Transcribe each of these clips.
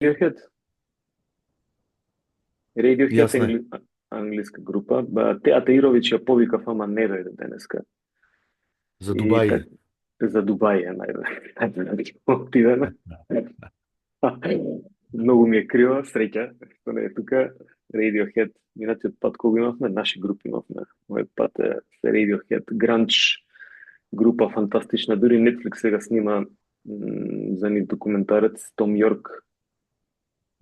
Radiohead? Radiohead Јас не. англиска група. ТеатаИровиќ ја повикав, ама не дојде денеска. За И Дубај. так, за Дубај е најдобро отидеме. Многу ми е криво, среќа, што не е тука. Radiohead, минатиот пат кога имавме, наши групи имавме. Овој пат е Radiohead, гранч група фантастична. Дури Netflix сега снима за нив документарец Том Йорк,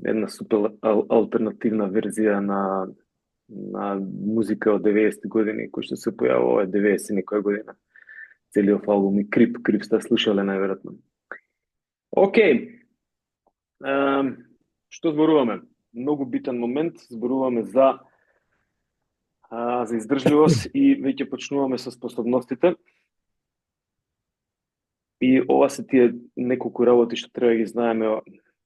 една супер алтернативна верзија на музика од 90 години, кој што се појавува од 90 некоја година. Целиот албум и Крип сте слушале најверојатно. Океј. Што зборуваме? Многу битен момент, зборуваме за издржливост и веќе почнуваме со способностите. И ова се тие неколку работи што треба да ги знаеме,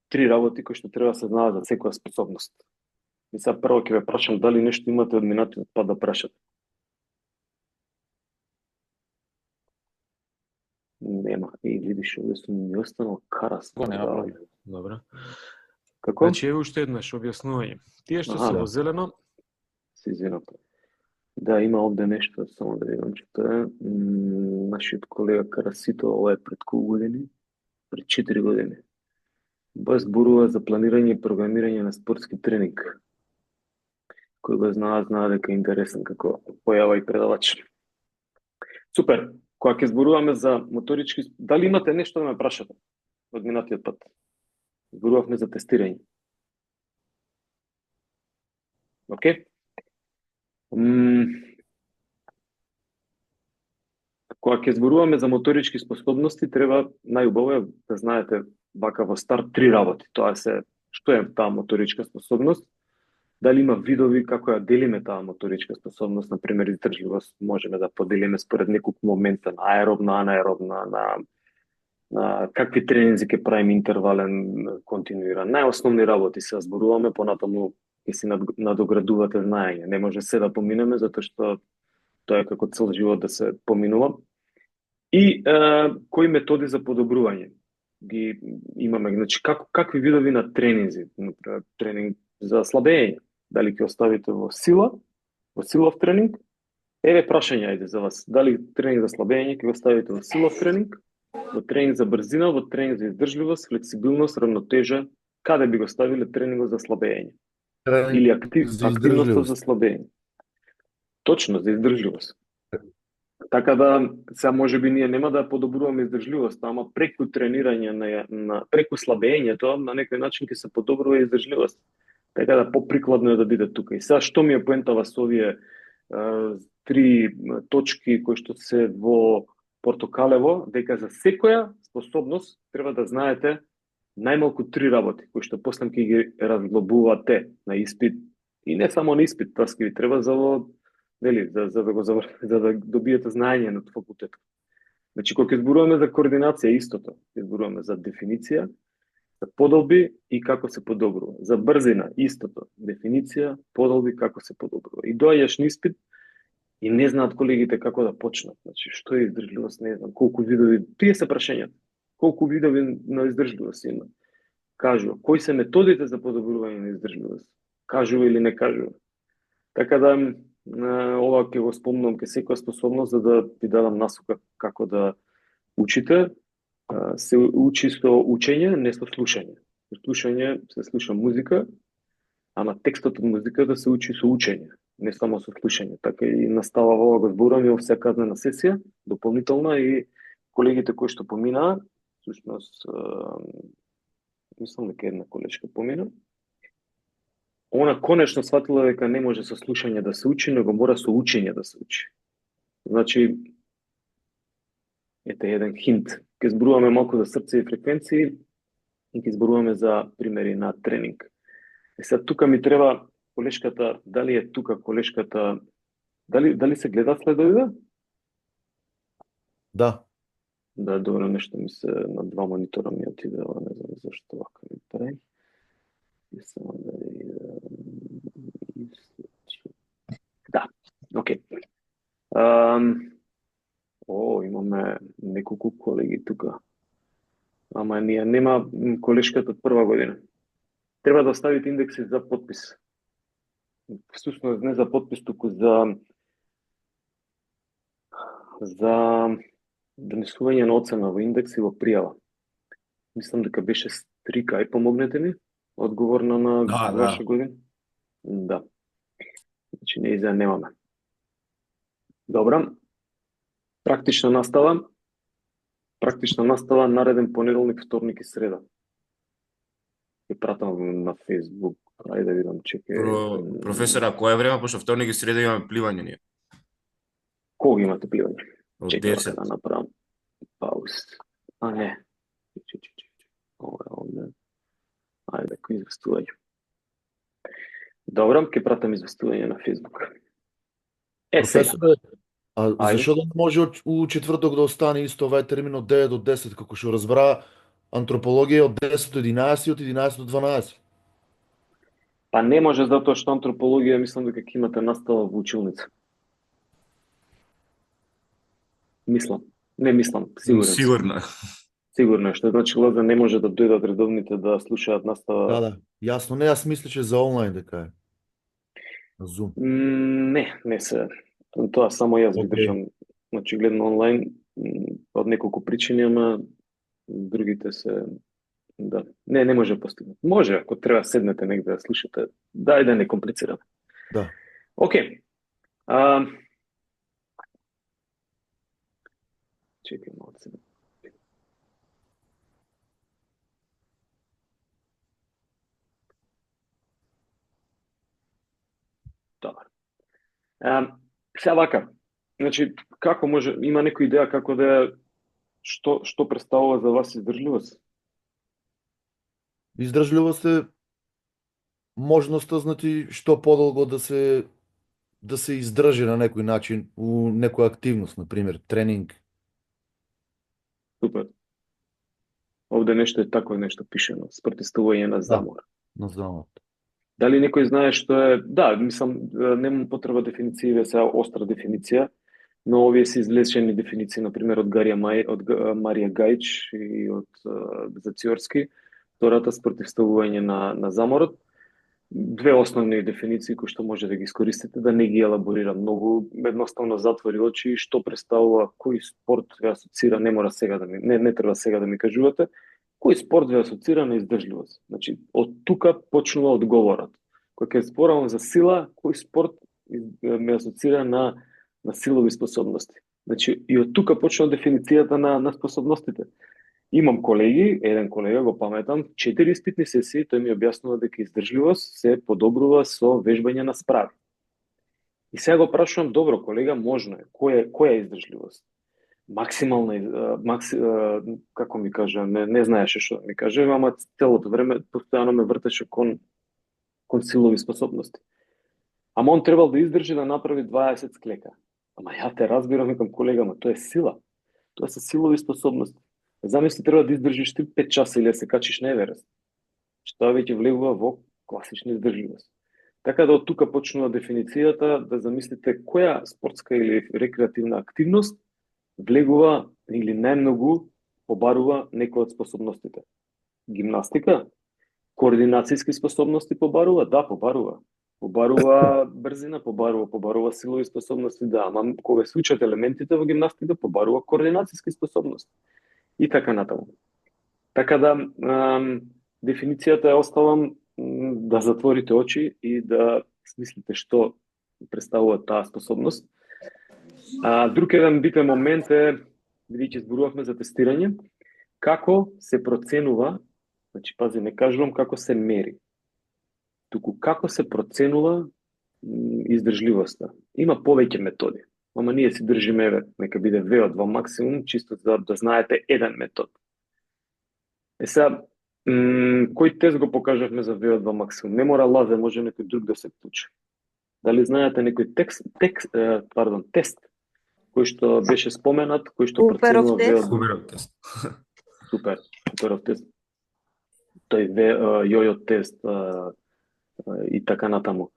3 работи кои што треба да се знаат за секоја способност. И сега прво ќе ве прашам дали нешто имате од минатиот пат да прашате. Нема. И видиш, овде ми останал карас. Нема. Добро. Како? Значи, еве уште еднаш објаснување. Тие што се во зелено, се извинам. Да, има овде нешто, само да видам че тоа е. Нашиот колега Карасито, ова е пред колку години? Пред 4 години. Бас зборува за планирање и програмирање на спортски тренинг. Кој го знае дека е интересен како појава и предавач. Супер. Кога ќе зборуваме за моторички, дали имате нешто да ме прашате од минатиот пат? Зборувавме за тестирање. Океј? Кога ќе зборуваме за моторички способности, треба најубаво да знаете вака во старт 3 работи. Тоа се што е таа моторичка способност, дали има видови, како ја делиме таа моторичка способност, например издржливост, можеме да поделиме според неколку момента, на аеробна, анаеробна, на какви тренинзи ќе правиме интервален, континуиран. Најосновни работи се зборуваме, понатаму ќе си надоградувате знаење. Не може се да поминеме, затоа што тоа е како цел живот да се поминува. И кои методи за подобрување ги имаме, значи какви видови на тренинзи, например тренинг за слабење, дали ќе оставите во силов тренинг? Еве прашање ајде за вас, дали тренинг за слабење ќе го ставите во силов тренинг, во тренинг за брзина, во тренинг за издржливост, флексибилност, равнотежа, каде би го ставиле тренингот за слабење? Или активноста за слабење? Точно, за издржливост. Така да, сега можеби ние нема да подобруваме издржливост, ама преку тренирање преку слабењето, на некој начин ќе се подобрува издржливост. Така да поприкладно е да биде тука. И сега што ми е поентава со овие 3 точки кои што се во портокалево, дека за секоја способност треба да знаете најмалку 3 работи, кои што после ќе ги разглобувате на испит. И не само на испит, тоа ќе ви треба за да добиете знаење на факултет. Значи, кога ќе зборуваме за координација, истото. Ќе зборуваме за дефиниција, за подолби и како се подобрува. За брзина, истото. Дефиниција, подолби, како се подобрува. И доаѓаш на испит и не знаат колегите како да почнат. Значи, што е издржливост, не знам, колку видови, тие се прашањата. Колку видови на издржливост има? Кажува, кои се методите за подобрување на издржливост? Кажува или не кажува? Така да, ова ќе го спомнам ке секоја способност за да ви дадам насока како да учите. Се учи со учење, не со слушање. Со слушање се слуша музика, ама текстот од музиката се учи со учење, не само со слушање. Така и настава ова го зборуваме во секоја казнена сесија, дополнителна, и колегите кои што поминаа, всушност мислам дека една колешка помина, она конечно сватила дека не може со слушање да се учи, него мора со учење да се учи. Значи, ете еден хинт. Ке зборуваме малку за срце и фреквенции и ке зборуваме за примери на тренинг. Сега тука ми треба колешката, дали е тука колешката, дали се гледа следовите? Да. Да, добро, нешто ми се на 2 монитора ми отиде, не знам зашто вака ми прави. Да, окей. Имаме неколку колеги тука. Ама ние нема колешката од прва година. треба да оставите индекси за подпис. Всушност не за подпис, туку за донесување на оцена во индекс и во пријава. Мислам дека беше Стрика, ај помогнете ми, одговорна на ваша година. Да. Значи не изја немаме. Добра. Практична настава нареден понеделник, вторник и среда. Ќе пратам на Facebook. Ајде да видам, чекај. Професора, кој е време, пошто вторник и среда имаме пливање ние? Кога имате пливање? Од Чекај 10. да направам пауз. А не. Ова е овде. Ајде, кој известување. Добро, ќе пратам известување на Facebook. Професоре, зашо да може у четврток да остане исто овај термин од 9 до 10, како што разбра антропологија од 10 до 11 и од 11 до 12? Па не може, затоа што антропологија мислам дека ќе имате настава во училница. Сигурно. Сигурно, што значи да не може да дојдат редовните да слушаат настава. Да, јасно, не, јас мислеше за онлайн дека е. На Zoom. Не се. Тоа само јас ги држам, значи гледам онлайн од неколку причини, ама другите се да. Не може да постигнат. Може, ако треба седнете негде да слушате. Да не комплицираме. Да. Океј. Чекај малку сега. Добар. Сега вака, значи, како може, има некоја идеја како да што представува за вас издржливост? Издржливост е можноста, значи, што подолго да се издржи на некој начин у некоја активност, на пример, тренинг. Супер. Овде нешто е такво нешто пишено, спротивставување на замор. На замор. Дали некој знае што е? Да, мислам, немам потреба дефиниција, сега остра дефиниција, но овие се извлечени дефиниции, на пример, од Марија Гајч и од Зациорски, втората спротивставување на заморот. Две основни дефиниции кои што може да ги искористите, да не ги елаборира многу, едноставно затвори очи што представува кој спорт ве асоцира, не мора сега не треба сега да ми кажувате, кој спорт ве асоцира на издржливост. Значи, од тука почнува одговорот. Кога ќе зборувам за сила, кој спорт ме асоцира на силови способности. Значи, и од тука почнува дефиницијата на способностите. Имам колеги, еден колега го паметам, 4 испитни сесии, тој ми објаснува дека издржливост се подобрува со вежбање на справи. И сега го прашувам, добро колега, можно е, која е издржливост? Максимална, како ми кажа, не знаеше што ми каже, ама целото време постојано ме вртеше кон силови способности. Ама он требал да издржи да направи 20 склека. Ама ја те разбирам, викам колега, ама тоа е сила. Тоа се силови способности. Замисли треба да издржиш 5 часа или да се качиш на Еверест. Што веќе влегува во класична издржливост. Така да од тука почнува дефиницијата да замислите која спортска или рекреативна активност влегува или најмногу побарува некој од способностите. Гимнастика, координацијски способности побарува, да, побарува. Побарува брзина, побарува силови способности, да, ама кога се учат елементите во гимнастика, побарува координацијски способности. И така натаму. Така да, дефиницијата ја оставам да затворите очи и да смислите што представува таа способност. Друг еден битен момент е, бидејќи зборувавме за тестирање, како се проценува, значи пази, не кажувам како се мери, туку како се проценува издржливоста. Има повеќе методи, ама ние си држиме, нека биде VO2 максимум, чисто за да знаете еден метод. Сега, кој тест го покажавме за VO2 максимум? Не мора Лазе, може некој друг да се вклучи. Дали знаете некој тест кој што беше споменат, кој што проценува VO2? Суперов тест. Тој јојо тест и така натаму.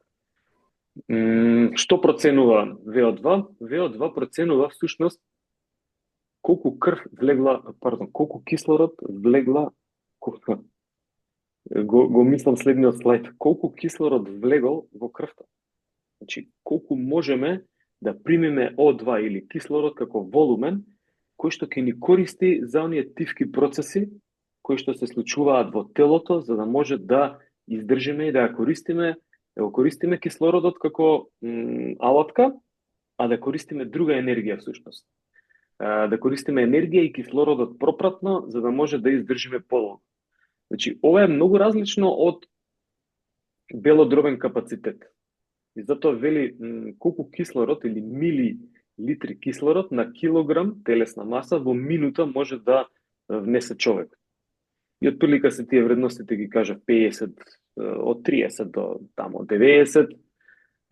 Што проценува VO2? VO2 проценува всушност колку кислород влегла го мислам следниот слайд. Колку кислород влегол во крвта? Значи, колку можеме да примиме О2 или кислород како волумен, кој што ќе ни користи за оние тивки процеси кои што се случуваат во телото, за да може да издржиме и да ја користиме, кислородот како алатка, а да користиме друга енергија всушност. Да користиме енергија и кислородот пропратно, за да може да издржиме подолго. Значи, ова е многу различно од белодробен капацитет. И затоа вели колку кислород или милилитри кислород на килограм телесна маса во минута може да внесе човек. И отприлика се тие вредностите ги кажав 50 од 30 до тамо 90,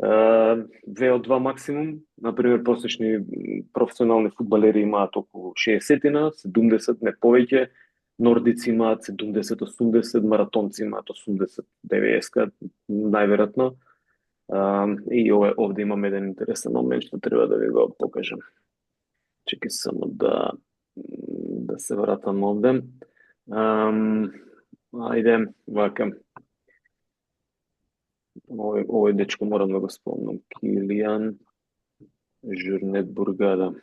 VO2 максимум, например просечни професионални фудбалери имаат околу 60-на, 70, не повеќе, нордици имаат 70-80, маратонци имаат 80-90, најверојатно. И овде имам еден интересен момент што треба да ви го покажам. Чекај само да се вратам овде. Ајде, вака. Овој дечко морам да го спомнам. Килиан Журнет Бургада.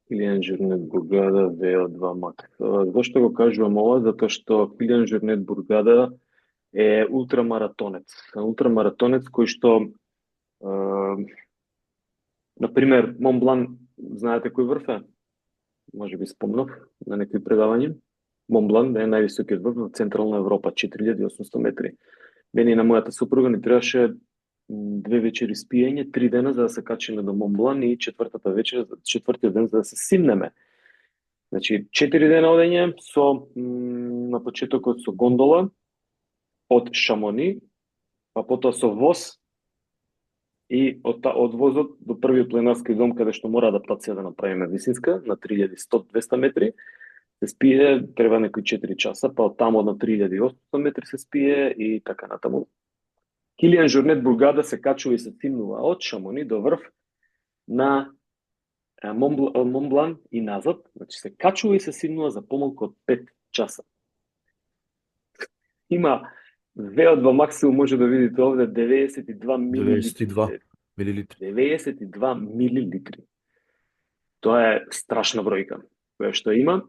Килиан Журнет Бургада, VO2 Max. Зошто го кажувам ова? Затоа што Килиан Журнет Бургада е ултрамаратонец. Ултрамаратонец кој што, например, Монблан, знаете кој врв е? Може би спомнав на некои предавања. Монблан е највисокиот врв во Централна Европа, 4800 метри. Мене и на мојата супруга ни требаше 2 вечери спиење, 3 дена за да се качиме до Монблан и четвртиот ден за да се симнеме. Значи, 4 дена одење на почетокот со гондола од Шамони, па потоа со воз и од возот до првиот пленарски дом каде што мора адаптација да направиме висинска на 3100-200 метри. Се спие, треба некои 4 часа, па од таму на 3800 метри се спие и така натаму. Килиан Журнет Бургада се качува и се симнува од Шамони до врв на Монблан и назад, значи се качува и се симнува за помалку од 5 часа. Има VO2 максимум, може да видите овде 92 милилитри. 92 милилитри. Тоа е страшна бројка, која што има.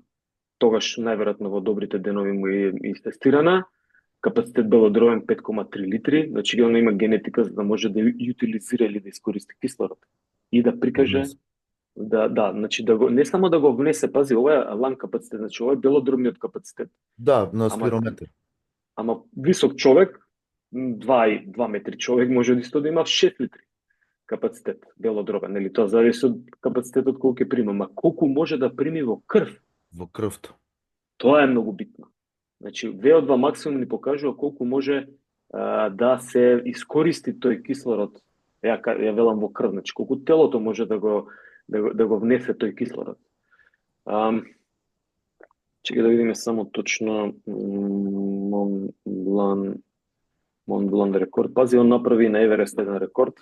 Тогаш најверојатно во добрите денови му е тестирана. Капацитет белодробен 5,3 литри, значи он има генетика за да може да утилизира или да искористи кислород и да прикаже значи да го не само да го внесе, пази, ова е лан капацитет, значи ова е белодробниот капацитет. Да, на спирометар. Ама висок човек, 2 метри човек може исто да има 6 литри капацитет белодробен, нели тоа зависи од капацитетот колку ќе прима, ама колку може да прими во крв? Во крвта. Тоа е многу битно. Значи, VO2 максимум ни покажува колку може да се искористи тој кислород, ја велам во крв, значи колку телото може да го внесе тој кислород. Чекај да видиме само точно Монблан рекорд. Пази, он направи на Еверест еден рекорд.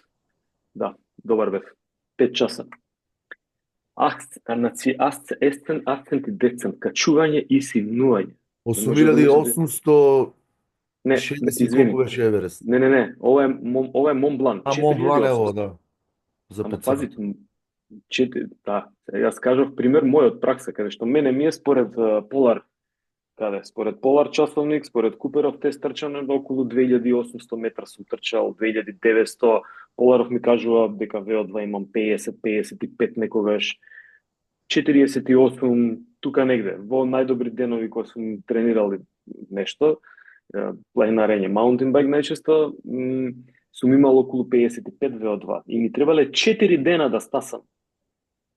Да, добар бев. 5 часа. Значи, асцент и десцент, качување и симнување. 8860 извини. колку беше Еверест. Не, ова е Монблан. Монблан е да. За ама пази, јас кажав пример мој од пракса, каде што мене ми е според Полар, според Полар часовник, според Куперов тест трчане до околу 2800 метра сум трчал, 2900, Поларов ми кажува дека VO2 имам 50-55 некогаш, 48, тука негде, во најдобри денови кои сум тренирал нешто, планинарење, маунтинбайк најчесто, сум имал околу 55 VO2 и ми требале 4 дена да стасам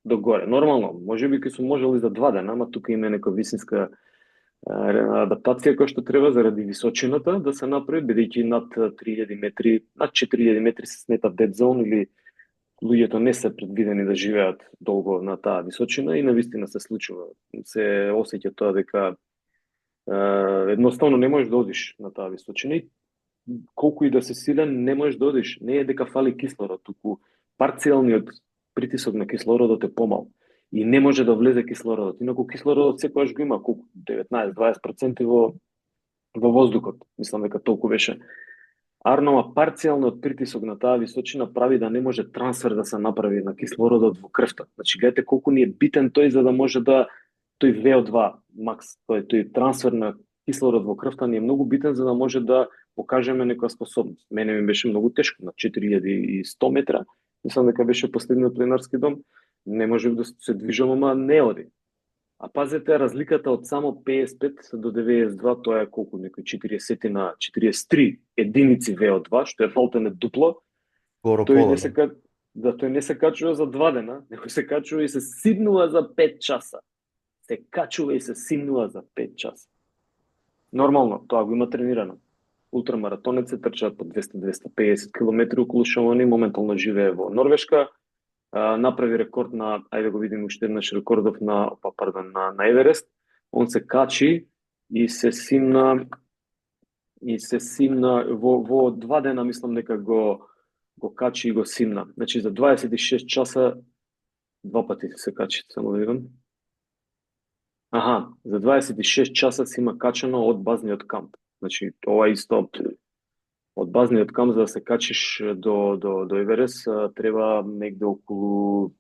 до горе. Нормално, можеби ќе сум можел и за 2 дена, ама тука има некоја висинска адаптација која што треба заради височината да се направи, бидејќи над 3000 метри, над 4000 метри се смета dead zone или луѓето не се предвидени да живеат долго на таа височина и навистина се случува. Се осеќа тоа дека едноставно не можеш да одиш на таа височина и колку и да се силен не можеш да одиш. Не е дека фали кислород, туку парцијалниот притисок на кислородот е помал. и не може да влезе кислородот. Инаку кислородот секогаш го има колку 19-20% во воздухот. Мислам дека толку беше. Арнова парцијалниот притисок на таа височина прави да не може трансфер да се направи на кислородот во крвта. Значи гледате колку ни е битен тој за да може да тој VO2 макс, тој трансфер на кислород во крвта ни е многу битен за да може да покажеме некоја способност. Мене ми беше многу тешко на 4100 метра. Мислам дека беше последниот пленарски дом. Не можев да се движам, ама не оди. А пазете, разликата од само 55 до 92, тоа е колку, некои 40 на 43 единици VO2, што е фалтене дупло. Тој не се тој не се качува за 2 дена, него се качува и се симнува за 5 часа. Се качува и се симнува за 5 часа. Нормално, тоа го има тренирано. Ултрамаратонеци трчаат по 200-250 км околу Шамони, моментално живее во Норвешка. Направи рекорд на, ајде го видим уште еднаш рекордов на Еверест. Он се качи и се симна во 2 дена, мислам дека го качи и го симна. Значи за 26 часа 2 пати се качи, само да видам. За 26 часа си има качено од базниот камп. Значи ова исто од базниот камп за да се качиш до Еверест треба негде околу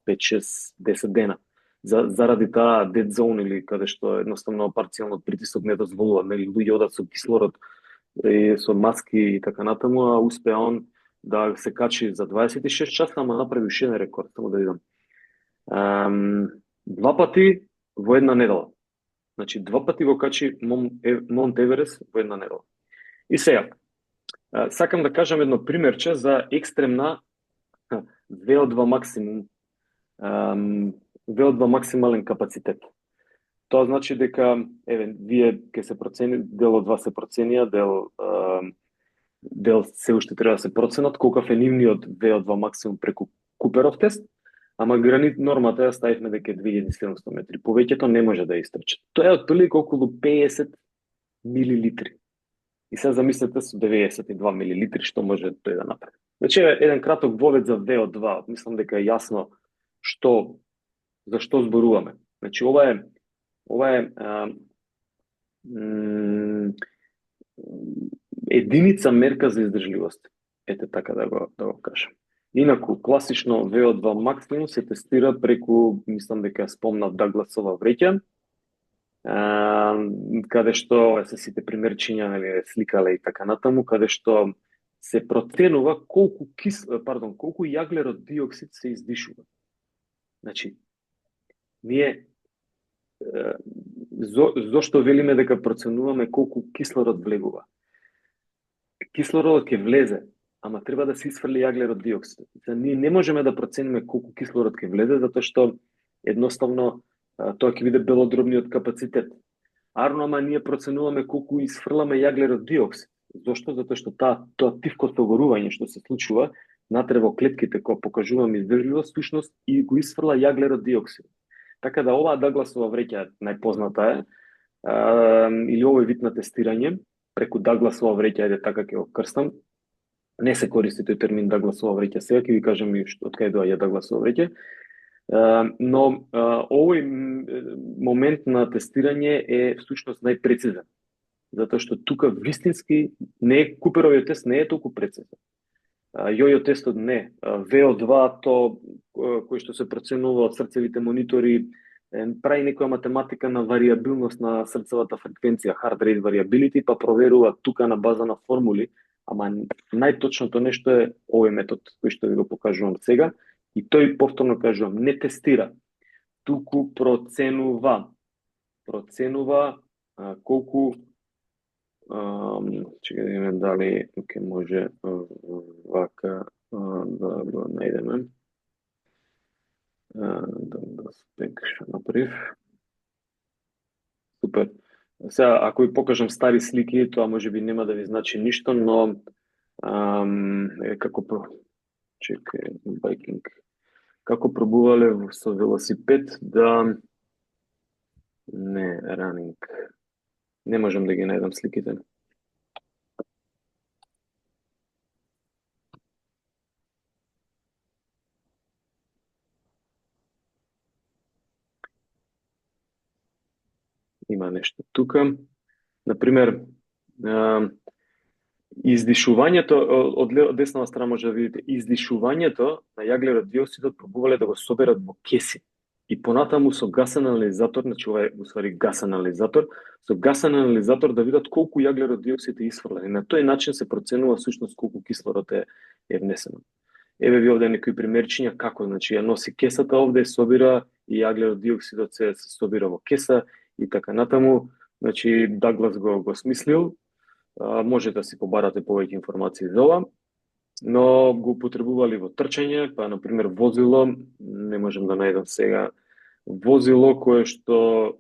5-6-10 дена. Заради таа dead zone или каде што едноставно парцијалниот притисок не дозволува, нели луѓе одат со кислород и со маски и така натаму, а успеа он да се качи за 26 часа, ама направи уште еден рекорд, само да видам. 2 пати во една недела. Значи 2 пати го качи Монт Еверест во една недела. И сега, сакам да кажам едно примерче за екстремна VO2 максимум, VO2 максимален капацитет. Тоа значи дека, вие ќе се процени, дел од вас се проценија, дел се уште треба да се проценат, колкав е нивниот VO2 максимум преку Куперов тест, ама нормата ја ставивме дека е 2700 метри. Повеќето не може да истрчат. Тоа е отприлика околу 50 милилитри. И сега замислете со 92 милилитри што може тој да направи. Значи еден краток вовед за VO2, мислам дека е јасно за што зборуваме. Значи ова е единица мерка за издржливост. Ете така да го кажам. Инаку класично VO2 максимум се тестира преку, мислам дека спомнав Дагласова вреќа, каде што се сите примерчиња, нели, сликале и така натаму, каде што се проценува колку јаглерод диоксид се издишува. Значи, ние зошто велиме дека проценуваме колку кислород влегува? Кислородот ќе влезе, ама треба да се исфрли јаглерод диоксид. Ние не можеме да процениме колку кислород ќе влезе, затоа што едноставно тоа ќе биде белодробниот капацитет. Ама ние проценуваме колку исфрламе јаглерод диоксид. Зошто? Затоа што тоа тивко согорување што се случува натре во клетките кога покажуваме издржливост, всушност и го исфрла јаглерод диоксид. Така да оваа Дагласова вреќа најпозната е, или овој вид на тестирање преку Дагласова вреќа, еде така ќе го крстам. Не се користи тој термин Дагласова вреќа сега, ќе ви кажам и од каде доаѓа Дагласова вреќа. Но овој момент на тестирање е всушност најпрецизен. Затоа што тука вистински Куперовиот тест не е толку прецизен. Јојо тестот не. VO2 кој што се проценува од срцевите монитори прави некоја математика на вариабилност на срцевата фреквенција, heart rate variability, па проверува тука на база на формули, ама најточното нешто е овој метод кој што ви го покажувам сега, и тој, повторно кажувам, не тестира, туку проценува колку чекај да видиме дали ќе може вака да го најдеме. Да спек што направив. Супер. Сега, ако ви покажам стари слики, тоа можеби нема да ви значи ништо, но како пробувале со велосипед да ранинг. Не можам да ги најдам сликите. нешто тука. Например, издишувањето, од деснава страна може да видите, издишувањето на јаглерод диоксидот пробувале да го соберат во кеси. И понатаму со гасен анализатор, значи ова е усвари гасен анализатор, со гасен анализатор да видат колку јаглерод диоксид е исфрлен. И на тој начин се проценува всушност колку кислород е внесено. Еве ви овде некои примерчиња како, значи ја носи кесата овде, собира и јаглерод диоксидот се собира во кеса и така натаму. Значи Даглас го смислил, може да си побарате повеќе информации за ова, но го употребували во трчање, па например возило, не можам да најдам сега, возило кое што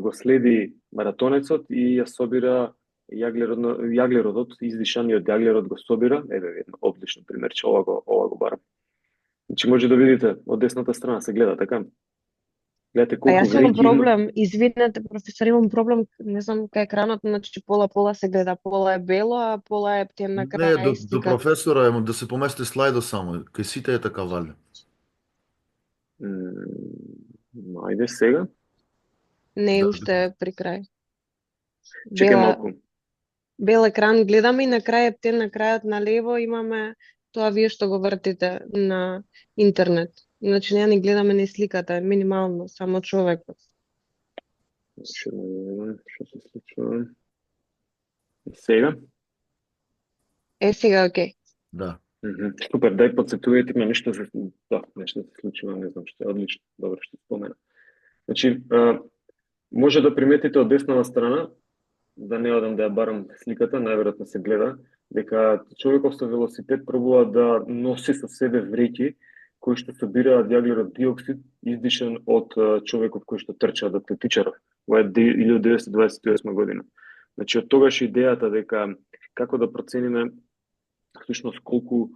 го следи маратонецот и ја собира јаглеродот, издишаниот јаглерод го собира, еве едно одлично примерче, ова го барам. Значи може да видите од десната страна се гледа така. Гледате колку јас имам вреќи проблем, извинете, професор, имам проблем, не знам кај екранот, значи пола се гледа, пола е бело, а пола е темна Не, крај до професора е да се помести слайдо само, кај сите е така валја. Ајде сега. Не е Да, уште при крај. Чекај малку. Бел екран гледаме и на крај е темна крајот на лево имаме тоа вие што го вртите на интернет. Значи не гледаме не сликата, минимално, само човекот. Што се случува? Сега? Сега окей. Да. Супер, дај подсетувајте ме нешто се случува, не знам што е одлично, добро што спомена. Значи, може да приметите од деснава страна, да не одам да ја барам сликата, најверојатно се гледа, дека човеков со велосипед пробува да носи со себе вреќи кои што собираат јаглерод диоксид издишан од човеков кој што трча од атлетичаров. Ова е 1928 година. Значи, од тогаш идејата дека како да процениме всушност колку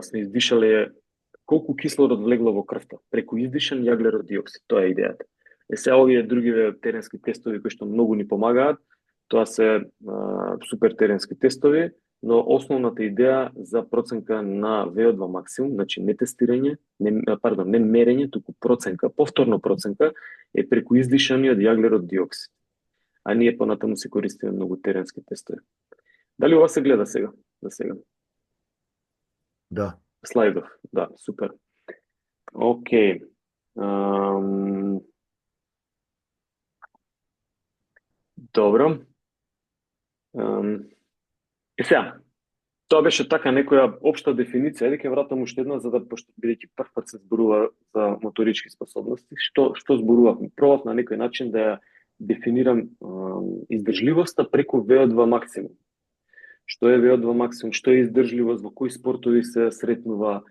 сме издишале, колку кислород влегло во крвта преку издишан јаглерод диоксид, тоа е идејата. Сега овие другиве теренски тестови кои што многу ни помагаат, тоа се супер теренски тестови, но основната идеја за проценка на VO2 максимум, значи не тестирање, не мерење, туку проценка, повторно проценка, е преку издишаниот јаглерод диоксид. А ние понатаму се користиме многу теренски тестови. Дали ова се гледа сега? За сега. Да. Слайдов, да, супер. Океј. Добро. Сега, тоа беше така некоја општа дефиниција, ќе вратам уште една за да бидејќи прв пат се зборува за моторички способности, што зборував, пробав на некој начин да ја дефинирам издржливоста преку VO2 максимум. Што е VO2 максимум, што е издржливост, во кои спортови се сретнува.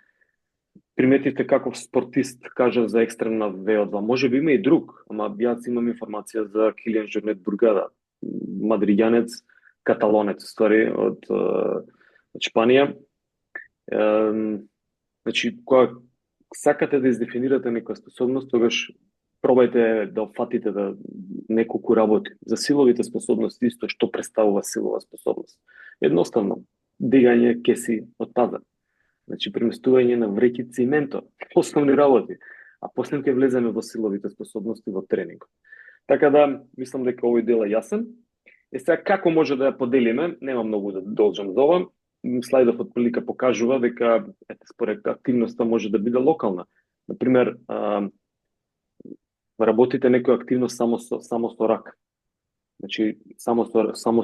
Приметите каков спортист кажа за екстремна VO2, може би има и друг, ама јас имам информација за Килиан Жорнет Бургада, мадридјанец, каталонец, ствари, од Шпанија. Значи, кога сакате да издефинирате некоја способност, тогаш пробајте да опфатите да неколку работи. За силовите способности исто што представува силова способност. Едноставно, дигање кеси од пазар. Значи, преместување на вреќи циментот, основни работи, а после ќе влеземе во силовите способности во тренинг. Така да, мислам дека овој дел е јасен. Сега, како може да ја поделиме, нема многу да должам за ова. Слайдов од прилика покажува дека според активноста може да биде локална. Например, работите некоја активност само со рак. Значи, само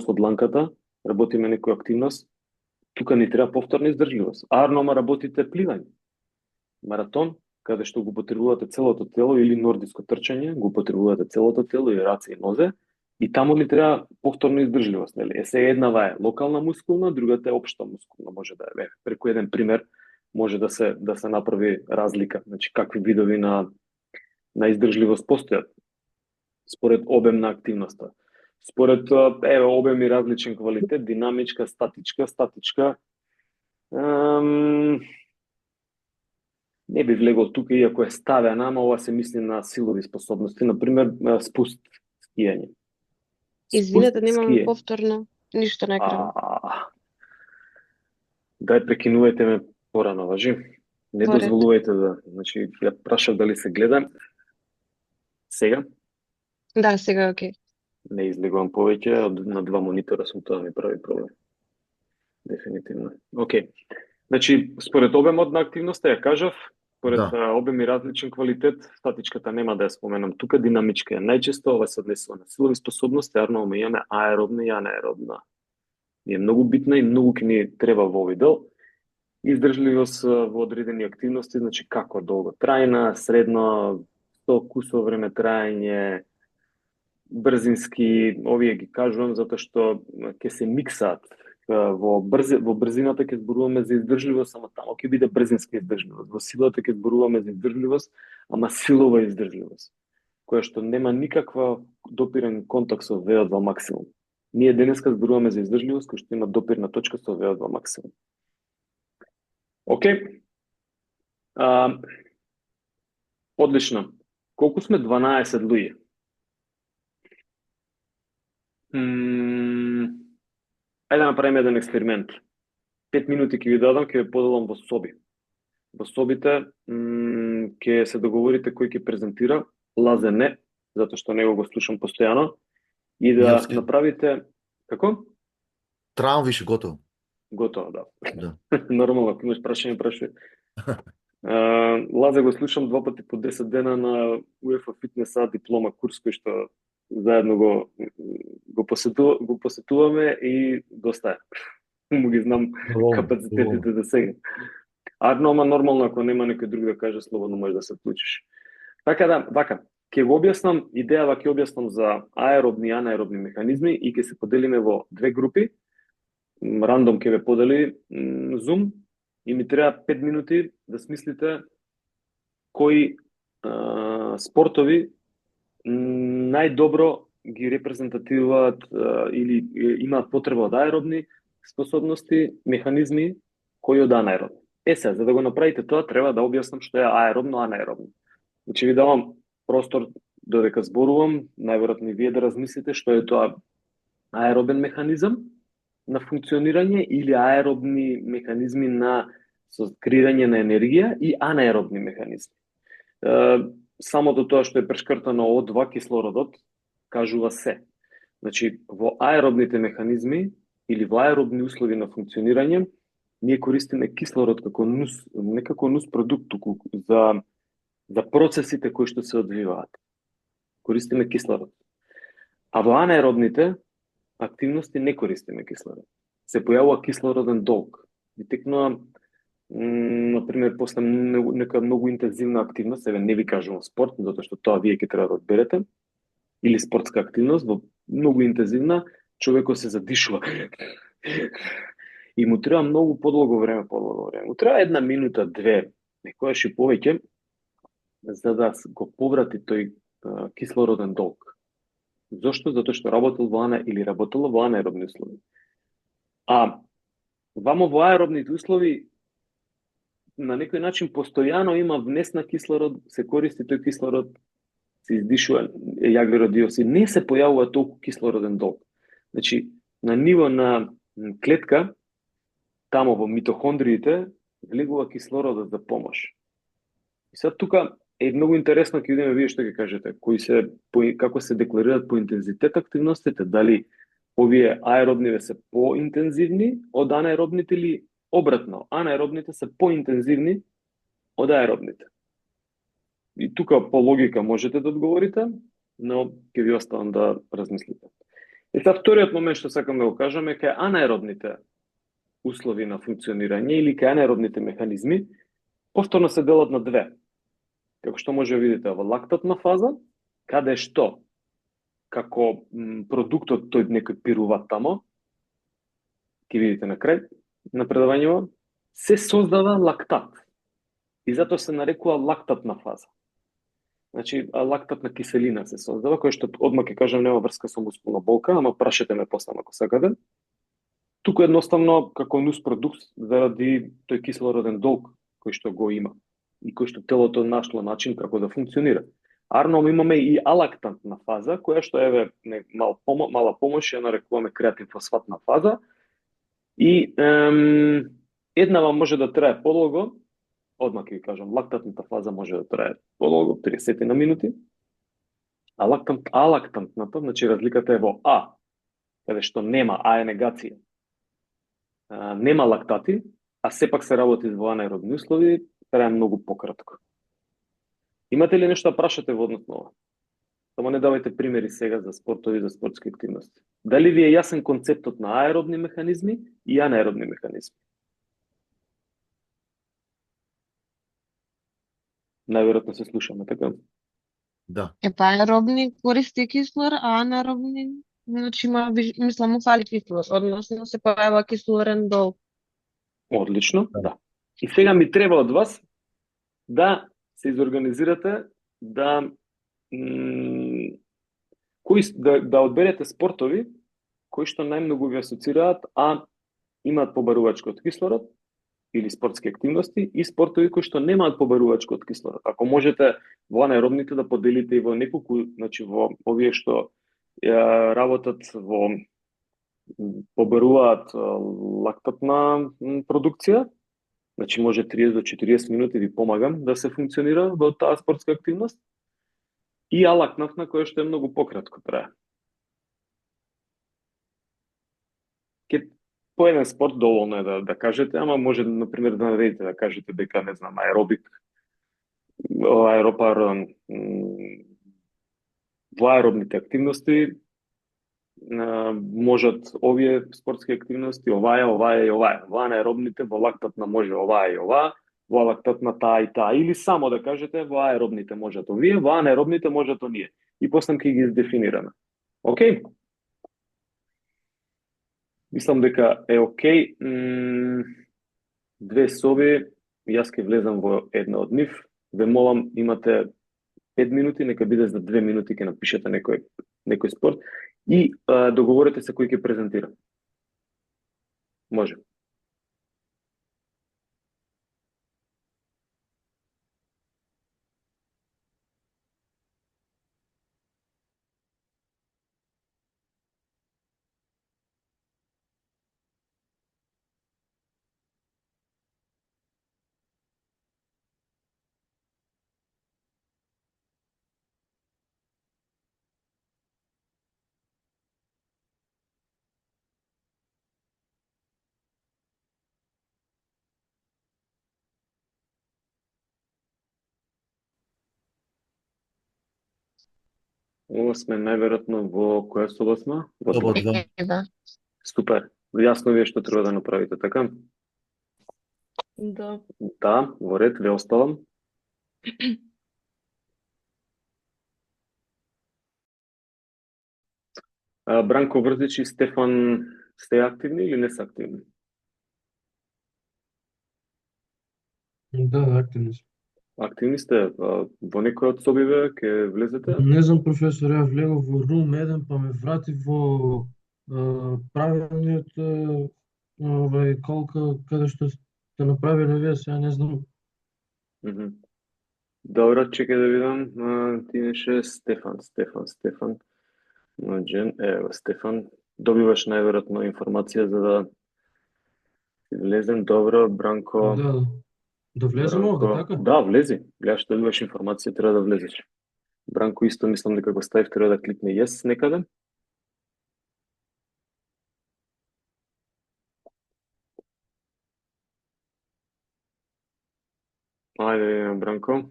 со дланката, работиме некоја активност, тука ни треба повторна издржливост. Арнома работите пливање. Маратон, каде што го потребувате целото тело, или нордиско трчање, го потребувате целото тело и раце и нозе, и таму ни треба повторна издржливост, нели? Сега еднава е локална мускулна, другата е општа мускулна, може да е. Преку еден пример може да се направи разлика, значи какви видови на издржливост постојат според обем на активноста. Според обем и различен квалитет, динамичка, статичка. Не би влегол тука, иако е ставена, ама ова се мисли на силови способности, например спуст скијање. Извинете, немаме повторно ништо на екран. Дај прекинувајте ме порано, важи. Не дозволувајте да, значи ја прашав дали се гледа. Сега? Да, сега окей. Не излегувам повеќе, на 2 монитора сум, тоа ми прави проблем. Дефинитивно. Океј. Значи, според обемот на активноста, ја кажав, според обем и различен квалитет, статичката нема да ја споменам. Тука динамичка е. Најчесто ова се однесува на силови способности, арно имаме аеробна и анаеробна. Е многу битна и многу ќе ни треба во овој дел. Издржливост во одредени активности, значи како долго трајна, средно, 100 кусо време трајање, брзински, овие ги кажувам затоа што ќе се миксаат. Во брзината ќе зборуваме за издржливост, ама тамо ќе биде брзинска издржливост. Во силата ќе зборуваме за издржливост, ама силова издржливост, која што нема никаква допирен контакт со VO2 максимум. Ние денеска зборуваме за издржливост која што има допирна точка со VO2 максимум. Океј. Одлично. Колку сме 12 луѓе? Ајде да направиме еден експеримент. 5 минути ќе ви дадам, ќе ве поделам во соби. Во собите ќе се договорите кој ќе презентира, Лазе не, затоа што него го слушам постојано, и да направите... Како? Траам више, готово. Готово, да. Нормално, ако имаш прашање, прашај. Лазе го слушам 2 пати по 10 дена на UEFA Fitness A диплома курс, кој што заедно го посетуваме и доста е. Му ги знам капацитетите за сега. Арно, ама нормално, ако нема некој друг да каже, слободно може да се вклучиш. Така да, вака, ќе го објаснам, идејава ќе објаснам за аеробни и анаеробни механизми и ќе се поделиме во 2 групи. Рандом ќе ве подели Zoom и ми треба 5 минути да смислите кои спортови најдобро ги репрезентативуваат или имаат потреба од аеробни способности, механизми, кои од анаеробни. Сега, за да го направите тоа, треба да објаснам што е аеробно, анаеробно. Значи ви давам простор додека зборувам, најверојатно и вие да размислите што е тоа аеробен механизам на функционирање или аеробни механизми на креирање на енергија и анаеробни механизми. Самото тоа што е прешкртано O2 кислородот кажува се. Значи, во аеробните механизми или во аеробни услови на функционирање, ние користиме кислород како не како нус продукт, туку за процесите кои што се одвиваат. Користиме кислород. А во анаеробните активности не користиме кислород. Се појавува кислороден долг. И текнува, например, после нека многу интензивна активност, еве не ви кажувам спорт, затоа што тоа вие ќе треба да одберете, или спортска активност, во многу интензивна, човекот се задишува. И му треба многу подолго време. Му треба 1 минута, 2, некојаш и повеќе, за да го поврати тој кислороден долг. Зошто? Затоа што работело во анаеробни услови. А вамо во аеробните услови на некој начин постојано има внес на кислород, се користи тој кислород, се издишува јаглерод диоксид, не се појавува толку кислороден долг. Значи, на ниво на клетка, тамо во митохондриите, влегува кислородот за помош. И сега тука е многу интересно, ќе видиме вие што ќе кажете, како се декларираат по интензитет активностите, дали овие аеробниве се поинтензивни од анаеробните или обратно, анаеробните се поинтензивни од аеробните. И тука по логика можете да одговорите, но ќе ви оставам да размислите. И та вториот момент што сакам да го кажам е кај анаеробните услови на функционирање или кај анаеробните механизми, повторно се делат на 2. Како што може да видите во лактатна фаза, каде што како продуктот тој некој пируват тамо, ќе видите на крај на предавањето, се создава лактат. И затоа се нарекува лактатна фаза. Значи, лактатна киселина се создава, која што одма ќе кажам нема врска со мускулна болка, ама прашете ме после ако сакате. Туку едноставно како нус продукт заради тој кислороден долг кој што го има и кој што телото нашло начин како да функционира. Арно имаме и алактантна фаза, која што еве мала помош, ја нарекуваме креатин фосфатна фаза. И еднава може да трае подолго, одма ќе ви кажам, лактатната фаза може да трае подолго 30 на минути, алактантната, значи разликата е во А, каде што нема, А е негација. Нема лактати, а сепак се работи во анаеробни услови, трае многу пократко. Имате ли нешто да прашате во однос на ова? Само не давајте примери сега за спортови, за спортски активности. Дали ви е јасен концептот на аеробни механизми и анаеробни механизми? Најверојатно се слушаме, така? Да. Па аеробни користи кислор, а анаеробни, значи мислам му фали кислор, односно се појава кислорен дол. Одлично, да. И сега ми треба од вас да се изорганизирате, да да одберете спортови кои што најмногу ви асоцираат, а имаат побарувачко од кислород или спортски активности и спортови кои што немаат побарувачко од кислород. Ако можете во анаеробните да поделите и во неколку, значи во овие што работат во побаруваат лактатна продукција, значи може 30 до 40 минути ви помагам да се функционира во таа спортска активност, и алактатна која што е многу пократко трае. По еден спорт доволно е да кажете, ама може, например, да наведете да кажете дека, не знам, аеробик, во аеробните активности можат овие спортски активности, оваа и оваа. Во анаеробните, во лактатна може оваа и оваа, во лактатна таа и таа. Или само да кажете, во аеробните можат овие, во анаеробните можат оние. И после ќе ги издефинираме. Океј? Мислам дека е океј. Две соби, јас ќе влезам во една од нив. Ве молам, имате 5 минути, нека биде за 2 минути ќе напишете некој спорт и договорете се кој ќе презентира. Може. Ова сме најверојатно во која соба сме? Во Соба два. 2. Да. Супер. Јасно ви е што треба да направите, така? Да. Да, во ред, ве оставам. Бранко Врзич и Стефан, сте активни или не се активни? Да, активни сме. Активни сте, во некој од собиве ќе влезете? Не знам, професор, ја влегов во рум 1, па ме врати во правилниот колка каде што сте направиле вие, сега не знам. Добро, чекај да видам. Тинеше Стефан. Маџен, ево Стефан. Добиваш најверојатно информација за да влезем. Добро, Бранко. Да. Да влезем овде, така? Да, влези. Гледаш, добиваш информација, треба да влезеш. Бранко исто мислам дека го ставив, треба да кликне yes некаде. Ајде, Бранко.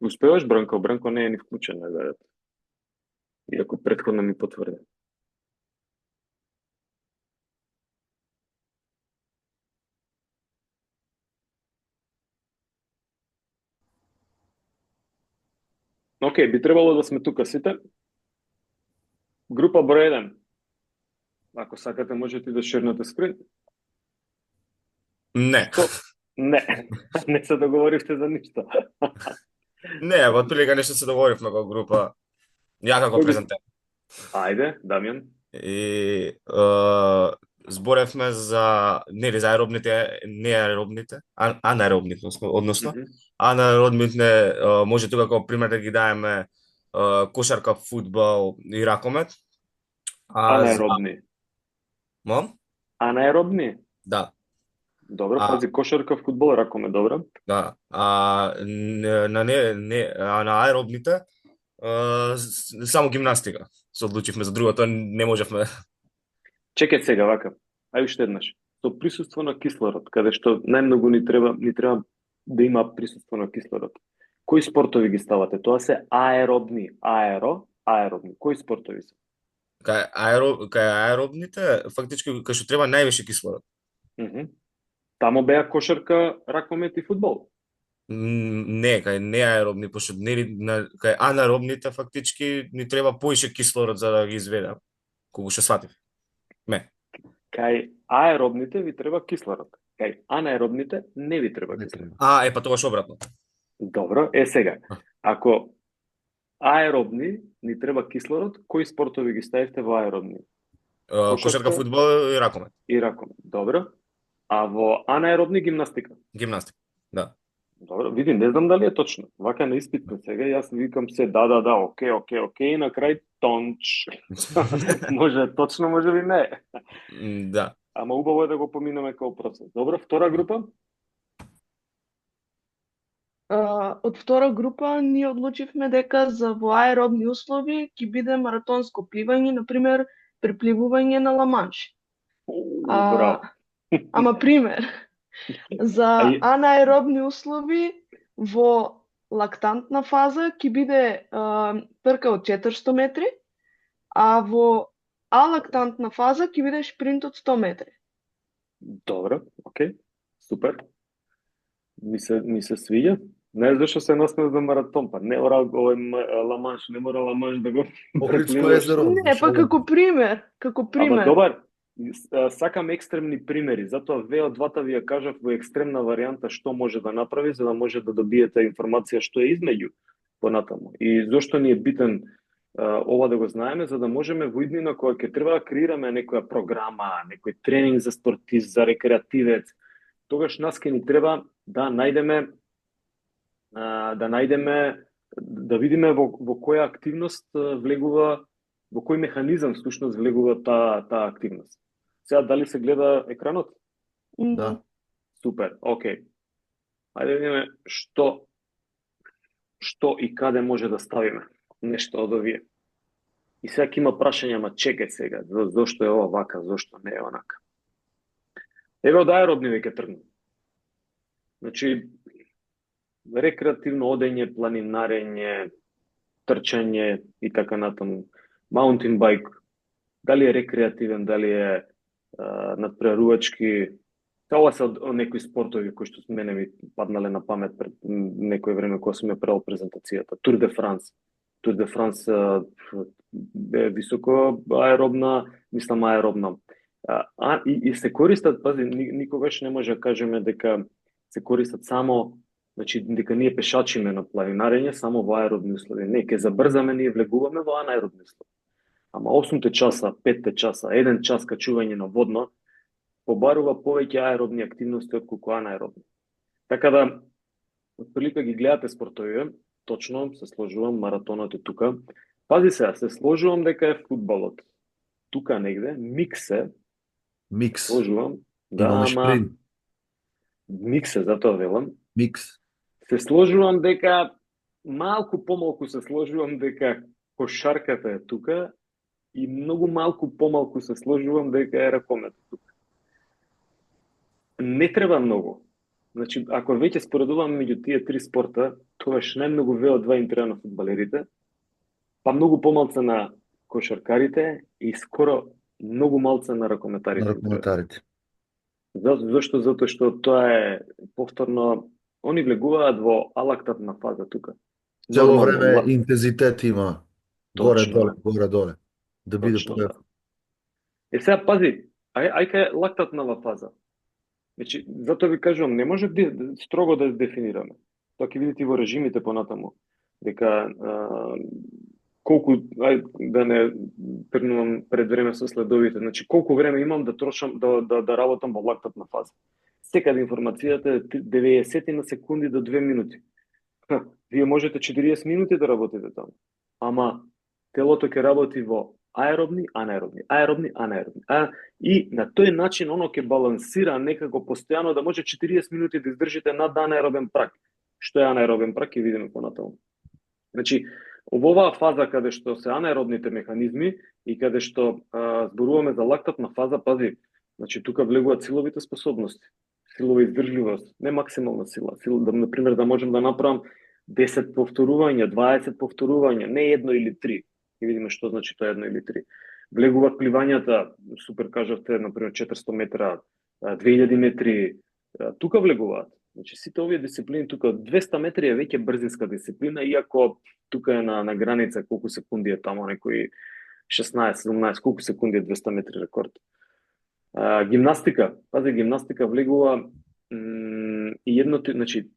Успеваш, Бранко? Бранко не е ни вклучен, најверојатно. Иако претходно ми потврди. Океј, би требало да сме тука сите. Група број 1. Ако сакате, можете да шернете скрин. Не. Не се договоривте за ништо. Не, во отприлика нешто се договоривме како група. Ја како презентер. Ајде, Дамјан. И зборевме за нели за аеробните, не аеробните, анаеробните, односно анаеробните може тука како пример да ги даеме кошарка, фудбал и ракомет. Анаеробни. Мом? Анаеробни? Да. Добро, А- пази, кошарка, фудбал, ракомет, добро. Да, на аеробните само гимнастика. Се одлучивме за другото, не можевме. Чекај сега, вака. Ај уште еднаш. Со присуство на кислород, каде што најмногу ни треба да има присуство на кислород. Кои спортови ги ставате? Тоа се аеробни, аеробни. Кои спортови се? Кај аеробните, фактички кај што треба највише кислород. Тамо беа кошарка, ракомет и фудбал. Не, кај не аеробни, пошто кај анаеробните фактички ни треба поише кислород за да ги изведам. Кога што сватив. Кај аеробните ви треба кислород. Кај анаеробните не ви треба Не кислород. треба. Па тогаш обратно. Добро, сега. Ако аеробни ни треба кислород, кои спортови ги ставите во аеробни? Кошарка, фудбал и ракомет. И ракомет. Добро. А во анаеробни гимнастика? Гимнастика. Да. Добро, види, не знам дали е точно. Вака на испитме сега, јас викам се да, окей, и на крај тонч. Може точно, може би не. Да. Ама убаво е да го поминеме као процес. Добро, втора група? Од втора група ние одлучивме дека за во аеробни услови ќе биде маратонско пливање, например, препливување на Ламанш. Браво. Ама пример, за анаеробни услови во лактантна фаза ќе биде трка од 400 метри, а во алактантна фаза ќе биде шпринт од 100 метри. Добро, окей, супер. Ми се свиѓа. Не зашто се насмев за маратон, па не мора овој Ламанш, не мора Ламанш да го Охридско езеро. Не, па како пример. Ама добар, сакам екстремни примери, затоа ве од двата ви ја кажав во екстремна варијанта што може да направи, за да може да добиете информација што е измеѓу понатаму. И зошто ни е битен ова да го знаеме, за да можеме во иднина кога ќе треба да креираме некоја програма, некој тренинг за спортист, за рекреативец, тогаш нас ќе ни треба да најдеме да видиме во која активност влегува, во кој механизам всушност влегува таа активност. Сега дали се гледа екранот? Да. Супер, окей. Ајде да видиме што и каде може да ставиме нешто од овие. И сега ќе има прашања, ама чекај сега, зошто е ова вака, зошто не е онака. Еве од аеробни веќе тргнем. Значи, рекреативно одење, планинарење, трчање и така натаму. Маунтин байк, дали е рекреативен, дали е надпреварувачки. Ова се од некои спортови кои што мене ми паднале на памет пред некој време кога сум ја правил презентацијата. Тур де Франс. Тур де Франс е високо аеробна, мислам аеробна. И се користат, пази, никогаш не може да кажеме дека се користат само, значи дека ние пешачиме на планинарење само во аеробни услови. Не, ке забрзаме, ние влегуваме во анаеробни услови. Ама 8 часа, 5 часа, 1 час качување на водно побарува повеќе аеробни активности отколку анаеробни. Така да, отприлика ги гледате спортовите, точно се сложувам, маратонот е тука. Пази се сложувам дека е фудбалот. Тука негде, микс. Сложувам. Да, ама микс е, затоа велам. Микс. Се сложувам дека, малку помалку се сложувам дека кошарката е тука и многу помалку се сложувам дека е ракомет тука. Не треба многу. Значи, ако веќе споредуваме меѓу тие три спорта, тогаш најмногу ВО2 интера на фудбалерите, па многу помалце на кошаркарите и скоро многу малце на ракометарите. Зошто? Затоа што тоа е повторно, они влегуваат во алактантна фаза тука. Цело време интензитет има. Горе-доле. Да биде полесно. Сега пази, ајка лактатнава фаза. Значи, затоа ви кажувам, не може строго да дефинираме. Тоа ќе видите во режимите понатаму, дека колку, да не тргнувам пред време со следовите, значи колку време имам да трошам, да работам во лактатна фаза. Секаде информацијата е 90 на секунди до 2 минути. Вие можете 40 минути да работите таму, ама телото ќе работи во Аеробни, анаеробни, аеробни, анаеробни. И на тој начин оно ќе балансира некако постојано да може 40 минути да издржите над анаеробен прак. Што е анаеробен прак ќе видиме понатаму. Значи, во оваа фаза каде што се анаеробните механизми и каде што зборуваме за лактатна фаза, пази, значи тука влегуваат силовите способности, силова издржливост, не максимална сила, да например да можам да направам 10 повторувања, 20 повторувања, не едно или 3. И видиме што значи тоа едно или 3. Влегуваат пливањата, супер кажавте, например 400 метра, 2000 метри, тука влегуваат. Значи сите овие дисциплини тука 200 метри е веќе брзинска дисциплина, иако тука е на граница колку секунди е тамо, некои 16-17, колку секунди е 200 метри рекорд. Гимнастика, пази, гимнастика влегува и едното, значи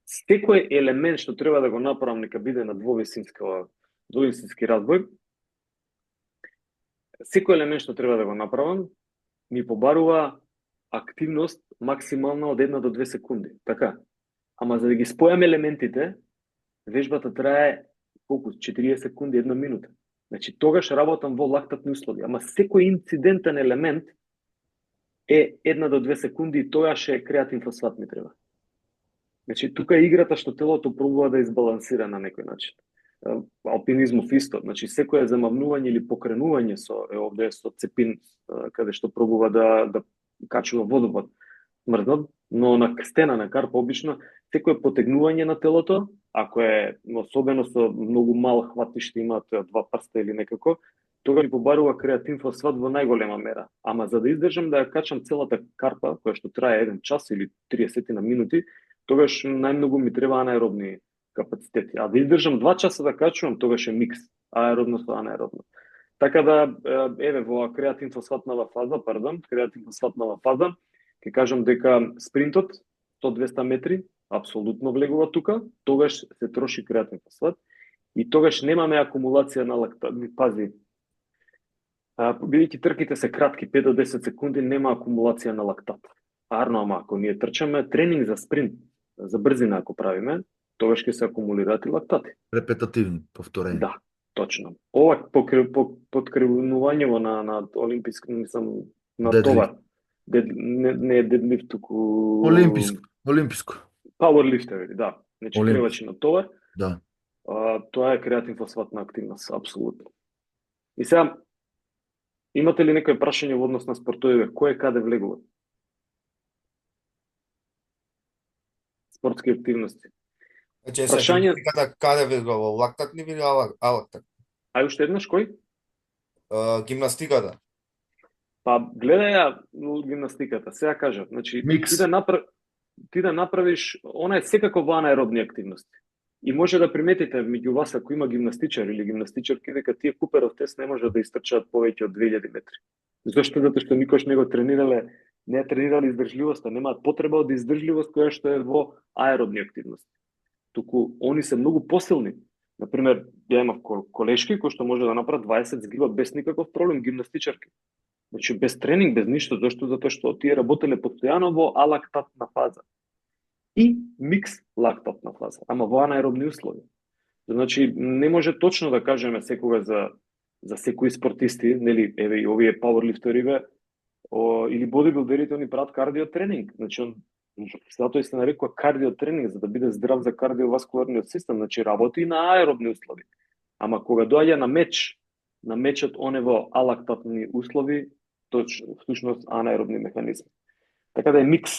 секој елемент што треба да го направам нека биде на двовисински разбој. Секој елемент што треба да го направам ми побарува активност максимална од 1 до 2 секунди, така. Ама за да ги спојам елементите, вежбата трае колку? 40 секунди, 1 минута. Значи тогаш работам во лактатни услови, ама секој инцидентен елемент е 1 до 2 секунди и тогаш е креатин фосфат ми треба. Значи тука е играта што телото пробува да избалансира на некој начин. Алпинизмов исто, значи секое замавнување или покренување овде со цепин каде што пробува да качува водопад мрзнат, но на стена на карп обично секое потегнување на телото, ако е особено со многу мал хватиште, имаат 2 прста или некако, тога ми побарува креатин фосфат во најголема мера. Ама за да издржам да ја качам целата карпа, која што трае 1 час или 30 на минути, тогаш најмногу ми треба анаеробни капацитети. А да издржам 2 часа да качувам, тогаш е микс, аеробно со анаеробно. Така да, еве, во креатин фосфатнава фаза, ќе кажам дека спринтот, 100-200 метри, апсолутно влегува тука, тогаш се троши креатин фосфат и тогаш немаме акумулација на лактат. Пази, бидејќи трките се кратки, 5 до 10 секунди, нема акумулација на лактат. Арно, ама ако ние трчаме тренинг за спринт, за брзина ако правиме, тогаш ќе се акумулираат и лактати. Репетативни повторења. Да, точно. Ова подкренувањево на олимписки, мислам, на Deadlift. товар. Не е дедлифт, туку... Олимписко. Пауерлифтери, да. Значи кревачи на товар. Да. Тоа е креатин фосфатна активност, апсолутно. И сега, имате ли некој прашање во однос на спортовите? Кој е каде влегува? Спортски активности. Прашање каде влегува, во лактатни или алактатни? Ај уште еднаш кој? Гимнастиката. Па гледај ја гимнастиката, сега кажав, значи ти да направиш, она е секако во анаеробни активности. И може да приметите меѓу вас ако има гимнастичар или гимнастичарки дека тие Куперов тест не може да истрчаат повеќе од 2000 метри. Зошто? Затоа што никош не го тренирале, не тренирале издржливоста, немаат потреба од издржливост која што е во аеробни активности. Туку они се многу посилни. Например, ја имав колешки кои што може да направат 20 згиба без никаков проблем, гимнастичарки. Значи без тренинг, без ништо, зашто? Затоа што тие работеле постојано во алактатна фаза. И микс лактатна фаза, ама во анаеробни услови. Значи не може точно да кажеме секога за секои спортисти, нели, еве и овие пауерлифтериве или бодибилдерите, они прават кардиотренинг. Значи затоа се нарекува кардиотренинг за да биде здрав за кардиоваскуларниот систем, значи работи на аеробни услови. Ама кога доаѓа на мечот оне во алактатни услови, точно всушност анаеробни механизми. Така да е микс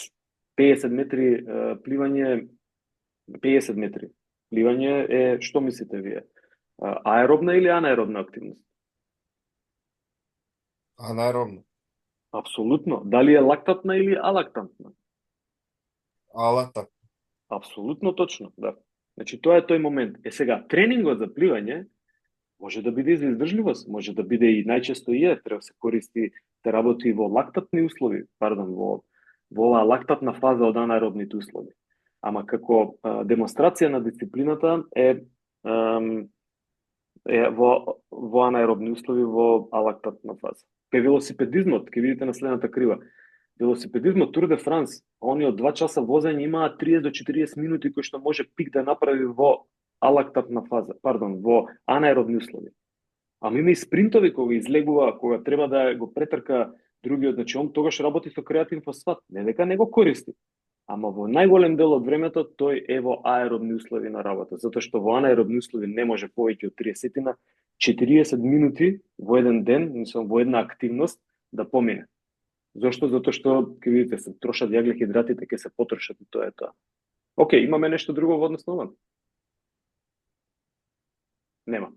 50 метри пливање, 50 метри пливање е, што мислите вие? Аеробна или анаеробна активност? Анаеробна. Апсолутно. Дали е лактатна или алактантна? Алактатна. Апсолутно точно, да. Значи тоа е тој момент. Сега, тренингот за пливање може да биде за издржливост, може да биде и најчесто треба да се користи да работи во лактатни услови, во оваа лактатна фаза од анаеробните услови. Ама како демонстрација на дисциплината е во анаеробни услови во алактатна фаза. Кај велосипедизмот, ќе видите на следната крива. Велосипедизмот Тур де Франс, они од 2 часа возење имаат 30 до 40 минути кои што може пик да направи во алактатна фаза, во анаеробни услови. Ама има и спринтови кога излегува, кога треба да го претрка другиот, значи он тогаш работи со креатин фосфат, не дека не го користи. Ама во најголем дел од времето тој е во аеробни услови на работа, затоа што во анаеробни услови не може повеќе од 30 на 40 минути во еден ден, мислам во една активност да помине. Зошто? Затоа што ќе видите се трошат јаглехидратите, ќе се потрошат и тоа е тоа. Океј, имаме нешто друго во однос на ова? Нема.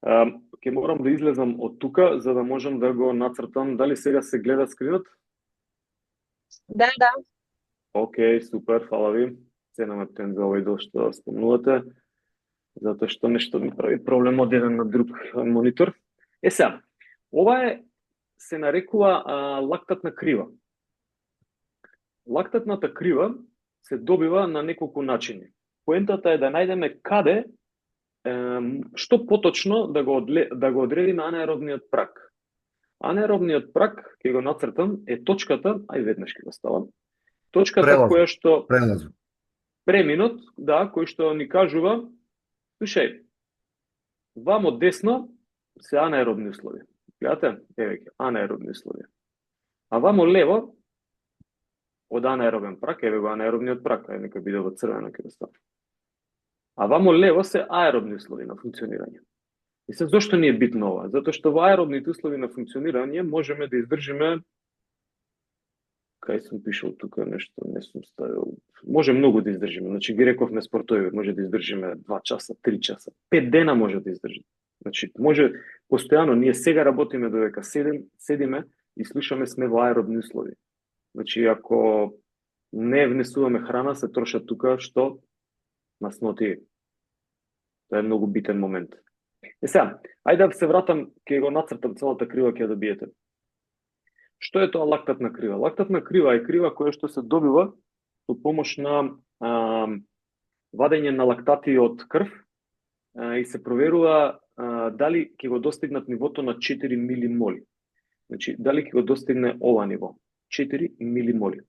Ќе морам да излезам од тука за да можам да го нацртам. Дали сега се гледа скринот? Да. Океј, супер, фала ви. Ценаме тен за овој дел што спомнувате, затоа што нешто ми прави проблем од еден на друг монитор. Сега, ова се нарекува лактатна крива. Лактатната крива се добива на неколку начини. Поентата е да најдеме каде, што поточно да го одредиме анаеробниот праг. Анаеробниот праг, ќе го нацртам, е точката, ај веднаш ќе го ставам, точката која што преминот, да, кој што ни кажува, слушај, вамо десно се анаеробни услови. Гледате, еве ќе анаеробни услови. А вамо лево од анаеробен праг, еве го анаеробниот праг, ај нека биде во црвено ќе го ставам. А вамо лево се аеробни услови на функционирање. И се зошто ни е битно ова? Затоа што во аеробните услови на функционирање можеме да издржиме, кај сум пишал тука нешто, не сум ставил, може многу да издржиме, значи ги рековме спортови, може да издржиме 2 часа, 3 часа, 5 дена може да издржиме. Значи, може постојано, ние сега работиме додека седиме и слушаме сме во аеробни услови. Значи, ако не внесуваме храна, се трошат тука, што? Масноти. Тоа е многу битен момент. Сега, ајде да се вратам, ќе го нацртам целата крива, ќе добиете. Што е тоа лактатна крива? Лактатна крива е крива која што се добива со помош на вадење на лактати од крв и се проверува дали ќе го достигнат нивото на 4 милимоли. Значи, дали ќе го достигне ова ниво? 4 милимоли.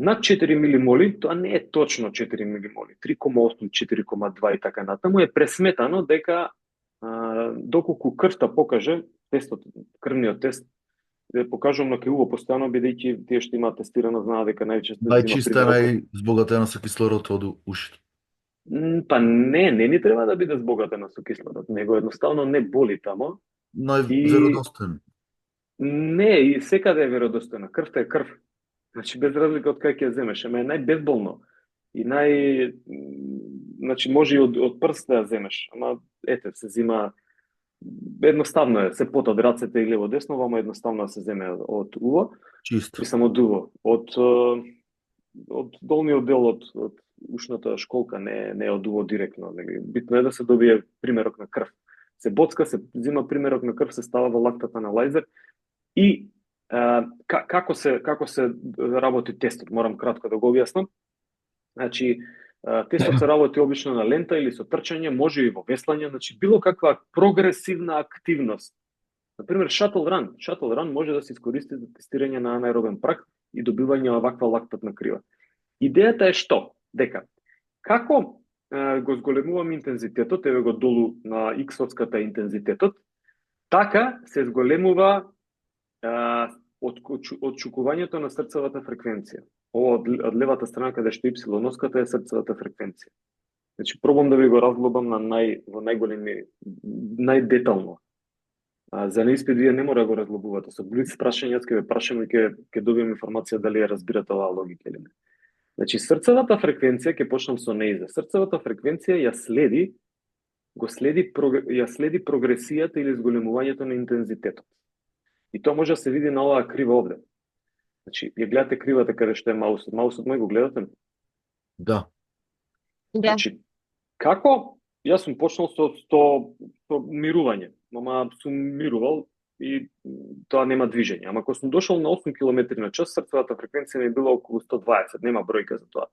Над 4 милимоли, тоа не е точно 4 милимоли, 3,8, 4,2 и така натаму е пресметано дека доколку крвта покаже, тестот, крвниот тест, да покажам на криво постојано, бидејќи тие што имаат тестирано знаат дека најчесто најчиста, најзбогатена со кислород од ушите. Па не ни треба да биде збогатена со кислород, него едноставно не боли тамо. Веродостоен. Не, и секаде е веродостојна. Крвта е крв. Значи, без разлика од кај ќе ја земеш, ама е најбезболно. И значи, може и од прст да ја земеш. Ама, ете, се зима, едноставно е, се пот од рацете и лево десно, вама едноставно се земе од уво. Чисто. И само од уво. Од долниот дел од ушната школка, не од уво директно. Битно е да се добие примерок на крв. Се боцка, се зима примерок на крв, се става во лактата анализер и како се работи тестот, морам кратко да го објаснам. Значи, тестот се работи обично на лента или со трчање, може и во веслање, значи било каква прогресивна активност. Например, shuttle run. Shuttle run може да се искористи за тестирање на анаеробен праг и добивање на ваква лактатна крива. Идејата е што? Дека, како го зголемувам интензитетот, еве го долу на иксовската интензитетот, така се зголемува отчукувањето на срцевата фреквенција. Ова од левата страна каде што ипсилоноската е срцевата фреквенција. Значи, пробам да ви го разглобам во најголеми, најдетално. За неиспит вие не мора да го разглобувате. Со блиц прашање ќе ве прашам и ќе добием информација дали ја разбирате оваа логика или не. Значи, срцевата фреквенција, ќе почнам со неиза. Срцевата фреквенција ја следи прогресијата или зголемувањето на интензитетот. И тоа може да се види на оваа крива овде. Значи, ја гледате кривата каде што е маусот. Маусот мој го гледате? Да. Значи, како? Јас сум почнал со мирување. Мама сум мирувал и тоа нема движење. Ама кога сум дошол на 8 км на час, срцевата фреквенција ми била околу 120, нема бројка за тоа.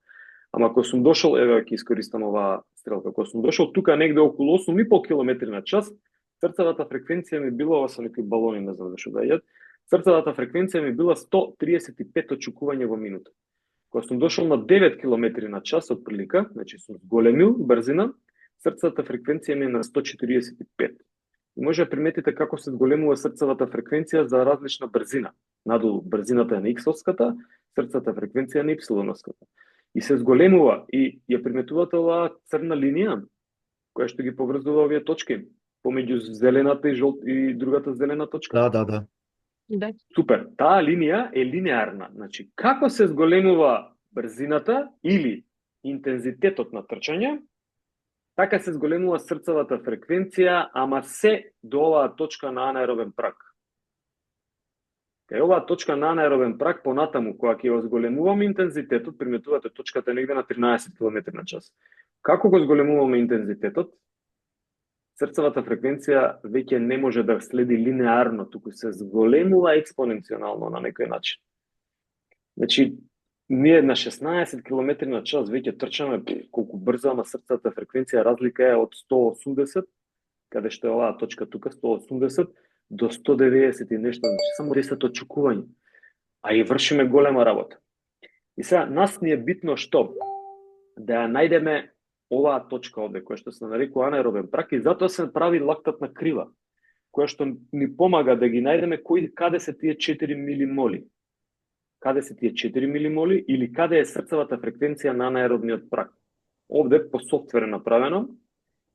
Ама кога сум дошол, еве ќе искористам оваа стрелка, кога сум дошол тука негде околу 8,5 км на час, срцевата фреквенција ми била, ова со некои балони, не знам зашто дајат, срцевата фреквенција ми била 135 очукувања во минута. Кога сум дошол на 9 км на час од прилика, значи сум зголемил брзина, срцевата фреквенција ми е на 145. И може да приметите како се зголемува срцевата фреквенција за различна брзина. Надолу брзината е на X-овската, срцевата фреквенција на Y-овската. И се зголемува и ја приметувате оваа црна линија која што ги поврзува овие точки помеѓу зелената и другата зелена точка. Да. Да. Супер. Таа линија е линеарна. Значи, како се зголемува брзината или интензитетот на трчање, така се зголемува срцевата фреквенција, ама се до оваа точка на анаеробен праг. Кај оваа точка на анаеробен праг, понатаму, кога ќе го зголемуваме интензитетот, приметувате точката негде на 13 км на час. Како го зголемуваме интензитетот? Срцевата фреквенција веќе не може да следи линеарно, туку се зголемува експоненционално на некој начин. Значи, ние на 16 км на час веќе трчаме, колку брзо, ама срцевата фреквенција разлика е од 180, каде што е оваа точка тука, 180, до 190 и нешто, значи само 10 очекување. А и вршиме голема работа. И сега, нас ни е битно што? Да ја најдеме оваа точка овде, која што се нарекува анаеробен праг, и затоа се прави лактатна крива, која што ни помага да ги најдеме каде се тие 4 милимоли. Каде се тие 4 милимоли или каде е срцевата фреквенција на анаеробниот праг. Овде по софтвер е направено,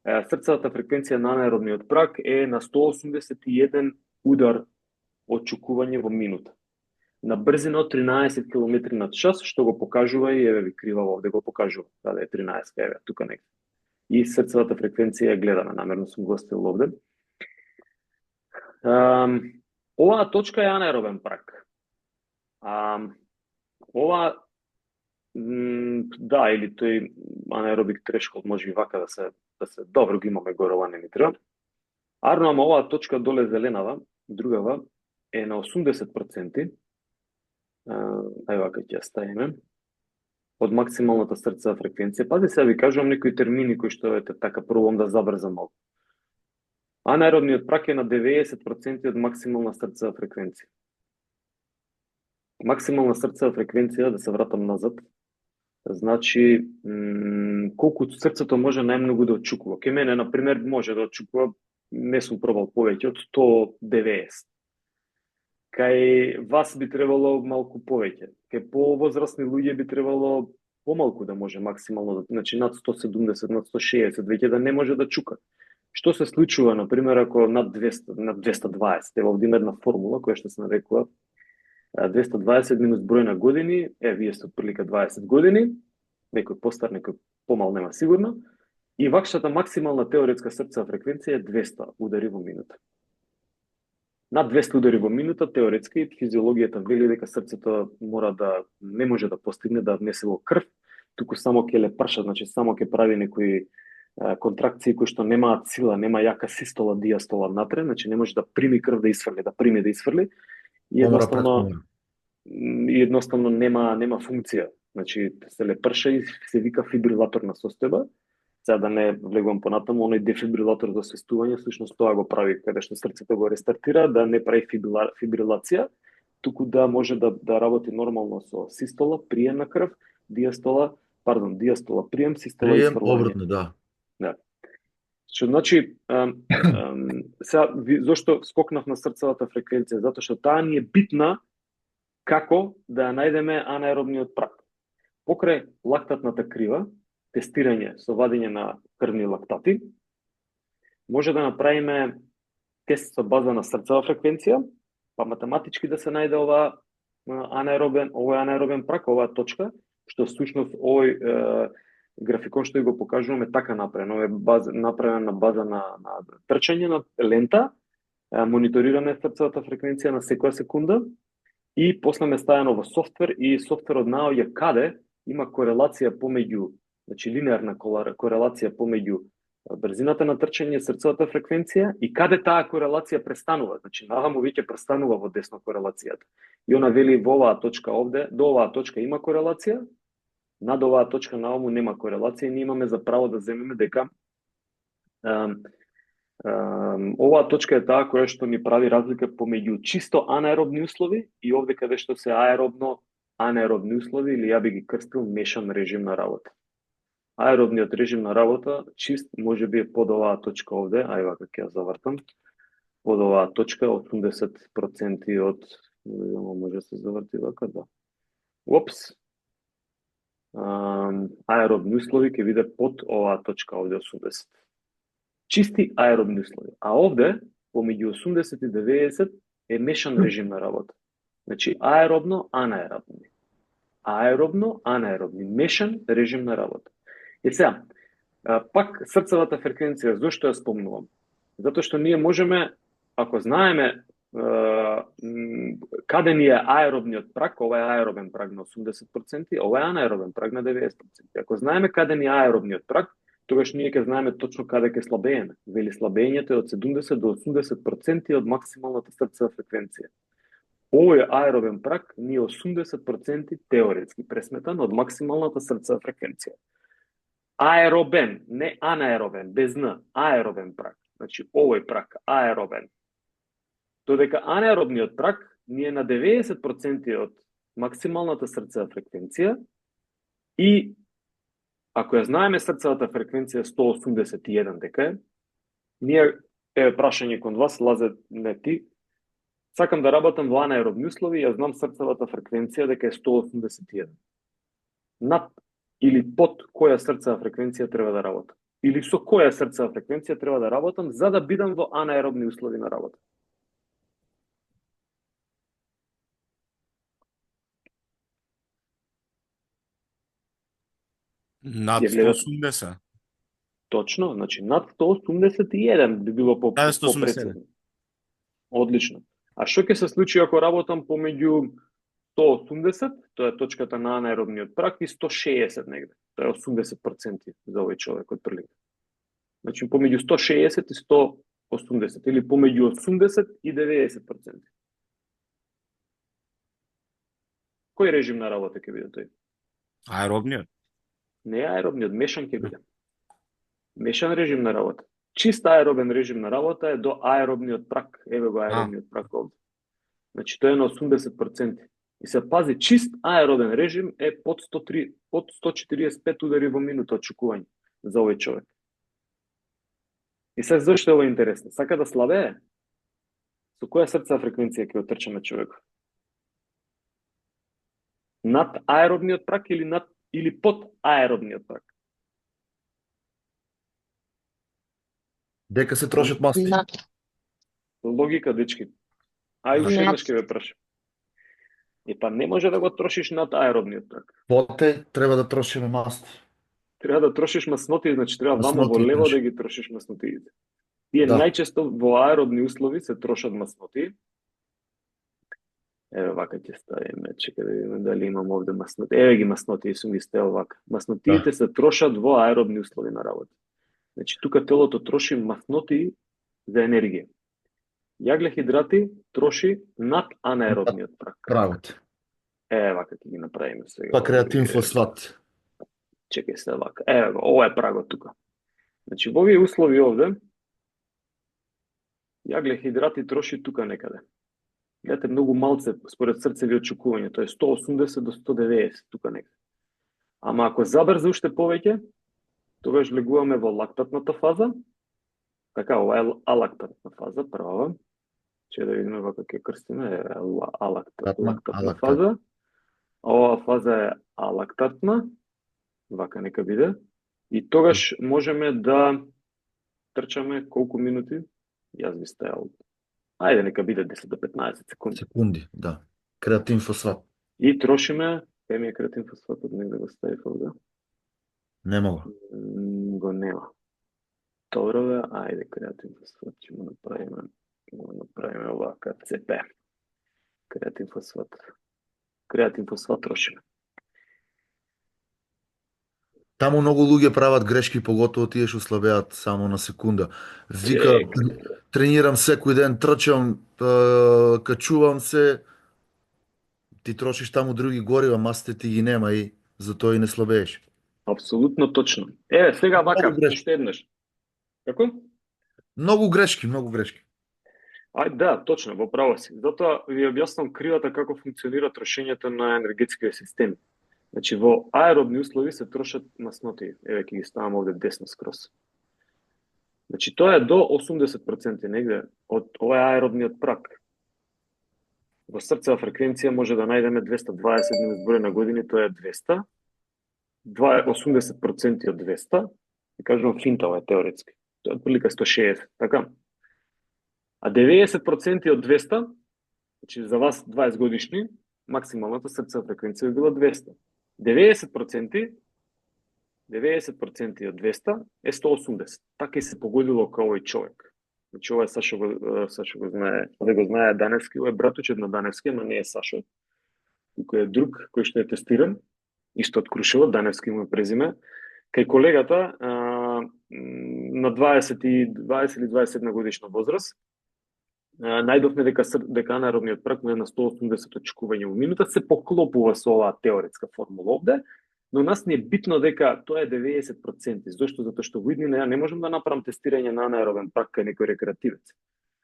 срцевата фреквенција на анаеробниот праг е на 181 удар очекување во минута. На брзина од 13 км на час, што го покажува и еве ви крива овде го покажува, каде е 13, еве тука некаде. И срцевата фреквенција е гледана, намерно сум го оставил овде. Оваа точка е анаеробен праг. Ова да, или тој анаеробик трешхолд, може и вака да се добро ги имаме горе, ова не ни треба. Ама оваа точка доле зеленава, другава, е на 80%, ај вака ќе ја ставиме, од максималната срцева фреквенција. Пази се, ви кажувам некои термини кои што ете така пробувам да забрзам малку. Анаеробниот праг е на 90% од максимална срцева фреквенција. Максимална срцева фреквенција, да се вратам назад, значи колку срцето може најмногу да очукува. Ке мене, например, може да очукува, не сум пробал повеќе од 190. Кај вас би требало малку повеќе. Кај повозрастни луѓе би требало помалку да може максимално, значи над 170, над 160, веќе да не може да чука. Што се случува, например, ако над 200, над 220, ево овде има една формула која што се нарекува 220 минус број на години, вие сте отприлика 20 години, некој постар, некој помал, нема сигурно, и вакшата максимална теоретска срцева фреквенција е 200 удари во минута. Над 200 удари во минута, теоретски, физиологијата вели дека срцето мора да не може да постигне да внесе во крв, туку само ќе лепрша, значи само ќе прави некои контракции кои што немаат сила, нема јака систола, диастола внатре, значи не може да прими крв да исфрли, да прими да исфрли, и едноставно нема функција. Значи се лепрша и се вика фибрилаторна состојба. Сега да не влегувам понатаму, оној дефибрилатор за освестување, всушност тоа го прави каде што срцето го рестартира, да не прави фибрилација, туку да може да работи нормално со систола, прием на крв, диастола прием, систола исфрлање. Обратно, да. Да. Што значи, сега зошто скокнав на срцевата фреквенција? Затоа што таа ни е битна како да ја најдеме анаеробниот праг. Покрај лактатната крива, тестирање со вадење на крвни лактати, може да направиме тест со база на срцева фреквенција, па математички да се најде овој анаеробен праг, оваа точка, што всушност овој графикон што го покажуваме така направено, е направен на база на трчање на лента, мониториране срцевата фреквенција на секоја секунда и после ме ставено во софтвер и софтверот наоѓа каде има корелација помеѓу, значи линеарна корелација помеѓу брзината на трчање, срцевата фреквенција и каде таа корелација престанува, значи наваму веќе престанува во десно корелацијата. И она вели во оваа точка овде, до оваа точка има корелација, над оваа точка наваму нема корелација и ние имаме за право да земеме дека оваа точка е таа која што ни прави разлика помеѓу чисто анаеробни услови и овде каде што се анаеробни услови, или ја би ги крстил мешан режим на работа. Аеробниот режим на работа чист може би е под оваа точка овде, ај вака ќе ја завртам, од оваа точка 80% од може да се заврти вака, да. Опс. Аеробни услови ќе биде под оваа точка овде 80. Чисти аеробни услови. А овде помеѓу 80 и 90 е мешан режим на работа. Значи аеробно, анаеробни. Аеробно, анаеробни, мешан режим на работа. И сега, пак срцевата фреквенција, зошто ја спомнувам? Затоа што ние можеме, ако знаеме каде ни е аеробниот праг, ова е аеробен праг на 80%, ова е анаеробен праг на 90%. Ако знаеме каде ни е аеробниот праг, тогаш ние ќе знаеме точно каде ќе слабееме. Вели слабењето е од 70 до 80% од максималната срцева фреквенција. Овој аеробен праг ни е 80% теоретски пресметан од максималната срцева фреквенција. Аеробен, не анаеробен, без н, аеробен праг. Значи овој праг, аеробен. Додека анаеробниот праг ни е на 90% од максималната срцева фреквенција и ако ја знаеме срцевата фреквенција 181 дека е, ние прашање кон вас, Лазе, не ти, сакам да работам во анаеробни услови, ја знам срцевата фреквенција дека е 181. Над или под која срцева фреквенција треба да работам? Или со која срцева фреквенција треба да работам за да бидам во анаеробни услови на работа? Над 180. Точно, значи над 181 би било по-прецизно. Одлично. А што ќе се случи ако работам помеѓу 180, тоа е точката на анаеробниот праг, и 160 негде. Тоа е 80% за овој човек од прилика. Значи помеѓу 160 и 180 или помеѓу 80 и 90%. Кој режим на работа ќе биде тој? Аеробниот. Не аеробниот, мешан ќе биде. Мешан режим на работа. Чист аеробен режим на работа е до аеробниот праг. Еве го аеробниот праг овде. Значи тоа е на 80%. И се пази, чист аеробен режим е под 145 удари во минута очекување за овој човек. И се зашто е ова интересно? Сака да слабее? Со која срцева фреквенција ќе отрчаме човек? Над аеробниот праг или под аеробниот праг? Дека се трошат масти. Логика, дечки. Уште еднаш ќе ве прашам. Па не може да го трошиш над аеробниот праг. Поте треба да трошиме масти. Треба да трошиш масноти, значи треба вамо во лево да ги трошиш маснотиите. Тие најчесто во аеробни услови се трошат масноти. Еве вака ќе ставиме, чекај да видиме дали имам овде масноти. Еве ги масноти, сум ги ставил вака. Маснотиите се трошат во аеробни услови на работа. Значи тука телото троши масноти за енергија. Јаглехидрати троши над анаеробниот праг. Правот. Вака ќе ги направиме сега. Па креатин фосфат. Чекај се вака. Го, ова е прагот тука. Значи во овие услови овде јаглехидрати троши тука некаде. Гледате многу малце според срцеви очекувања, тоа е 180 до 190 тука некаде. Ама ако забрза уште повеќе, тогаш влегуваме во лактатната фаза. Така, ова е алактатна фаза, права. Че да видиме вака ќе крстиме, лактатна фаза. Ова фаза е алактатна, вака нека биде. И тогаш можеме да трчаме колку минути? Јас би стајал. Ајде, нека биде 10 до 15 секунди. Секунди, да. Креатин фосфат. И трошиме, ми е креатин фосфатот, негде го ставив овде. Нема го. Го нема. Добро бе, ајде креатин фосфат, ќе го направиме овака, ЦП. Креатин фосфат. Креатин фосфат трошиме. Таму многу луѓе прават грешки, поготово тие што слабеат само на секунда. Вика, тренирам секој ден, трчам, качувам се, ти трошиш таму други горива, мастите ти ги нема и затоа и не слабееш. Апсолутно точно. Сега вака, уште еднаш. Како? Многу грешки, многу грешки. Да, точно, во право си. Затоа ви објаснам кривата како функционира трошењето на енергетските системи. Значи, во аеробни услови се трошат масноти. Еве, ќе ги ставам овде десно скроз. Значи, тоа е до 80% негде од овој аеробниот прак. Во срцева фреквенција може да најдеме 220 минус број на години, тоа е 200. 80% од 200, и кажувам финта, ова е теоретски. Тоа е отприлика 160, така? А 90% од 200, значи за вас 20 годишни, максималната срцева фреквенција би била 200. 90% од 200 е 180. Така и се погодило као овој човек. Значи ова е Сашо го знае, да го знае Даневски, ова е братучет на Даневски, ама не е Сашо. Кој е друг, кој што е тестиран, исто од Крушево, Даневски му е презиме. Кај колегата на 20 или 21 годишна возраст, најдовме дека анаеробниот прак му е на 180 очекување во минута, се поклопува со оваа теоретска формула овде, но нас не е битно дека тоа е 90%. Зошто? Затоа што во иднина ја не можам да направам тестирање на анаеробен прак кај некој рекреативец.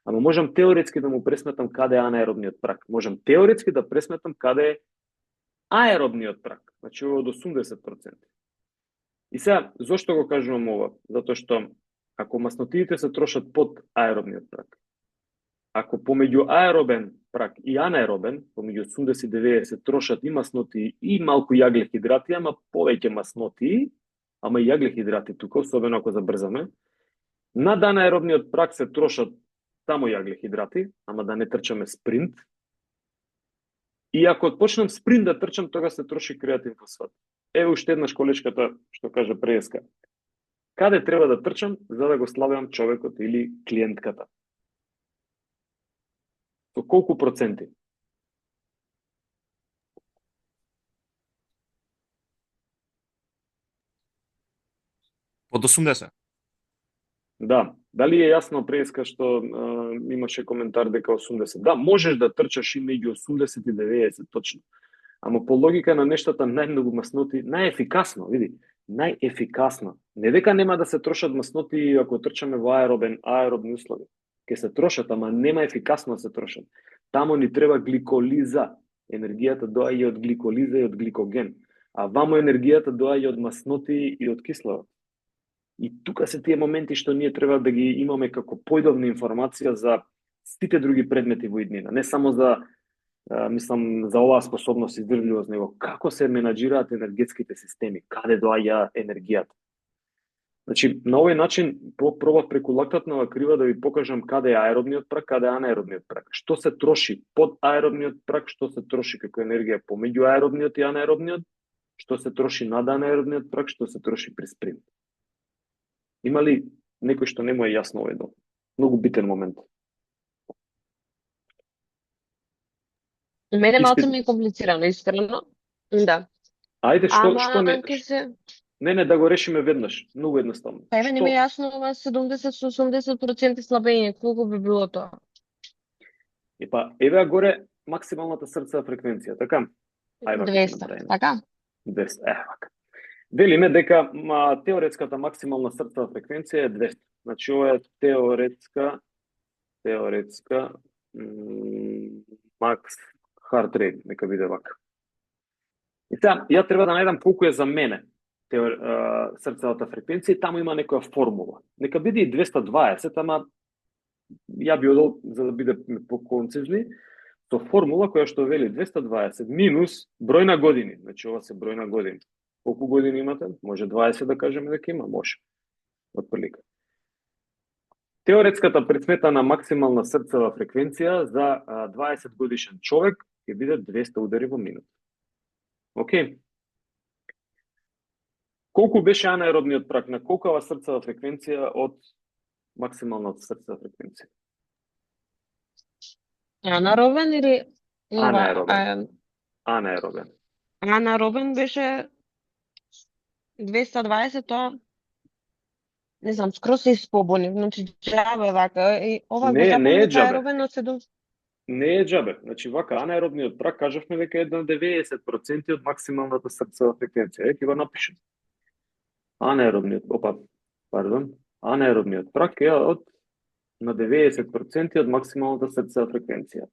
Ама можам теоретски да му пресметам каде е анаеробниот прак. Можам теоретски да пресметам каде е аеробниот прак. Значи од 80%. И сега, зошто го кажувам ова? Затоа што ако маснотиите се трошат под аеробниот прак, ако помеѓу аеробен прак и анаеробен, помеѓу 80 и 90 трошат и масноти и малку јаглехидрати, ама повеќе масноти, ама и јаглехидрати тука, особено ако забрзаме, над анаеробниот прак се трошат само јаглехидрати, ама да не трчаме спринт. И ако почнам спринт да трчам, тога се троши креатин фосфат. Еве уште еднаш колечката што кажа преска. Каде треба да трчам за да го славам човекот или клиентката? Со колку проценти? Под 80. Да. Дали е јасно преска што имаше коментар дека 80? Да, можеш да трчаш и меѓу 80 и 90, точно. Ама по логика на нештата најмногу масноти, најефикасно, види, најефикасно. Не дека нема да се трошат масноти ако трчаме во аеробни услови. Ке се трошат, ама нема ефикасно да се трошат. Тамо ни треба гликолиза. Енергијата доаѓа од гликолиза и од гликоген. А вамо енергијата доаѓа од масноти и од кислород. И тука се тие моменти што ние треба да ги имаме како појдовна информација за сите други предмети во иднина. Не само за за оваа способност и издржливост, него како се менаџираат енергетските системи, каде доаѓа енергијата. Значи, на овој начин пробав преку лактатнова крива да ви покажам каде е аеробниот прак, каде е анаеробниот прак. Што се троши под аеробниот прак, што се троши како енергија помеѓу аеробниот и анаеробниот, што се троши над анаеробниот прак, што се троши при спринт. Има ли некој што не му е јасно овој дел? Многу битен момент. Мене малку ми е комплицирано, искрено. Да. Ајде, што не... Се... Не, да го решиме веднаш. Многу едноставно. Па еве не ми е јасно ова 70-80% слабење. Колку би било тоа? Епа, еве горе максималната срцева фреквенција, така? 200, така? 200, вака. Велиме дека теоретската максимална срцева фреквенција е 200. Значи, ова е теоретска макс heart rate, нека биде вака. И сега, ја треба да најдам колку е за мене срцевата фреквенција и таму има некоја формула. Нека биде и 220, ама ја би одел, за да биде по-концизни, со формула која што вели 220 минус број на години. Значи, ова се број на години. Колку години имате? Може 20 да кажеме дека има? Може. Отприлика. Теоретската пресметана максимална срцева фреквенција за 20 годишен човек ќе биде 200 удари во минута. Океј? Колку беше анаеробниот прак? На колкава срцева фреквенција од максималната срцева фреквенција? Анаеробен или... Анаеробен. Анаеробен. Анаеробен беше 220, тоа не знам, скроз се испобуни, значи џабе вака, и ова не е џабе. Анаеробен од 7... Не е џабе. Значи вака анаеробниот прак кажавме дека е на 90% од максималната срцева фреквенција. Ќе го напишем. Анаеробниот прак е на 90% од максималната срцева фреквенција.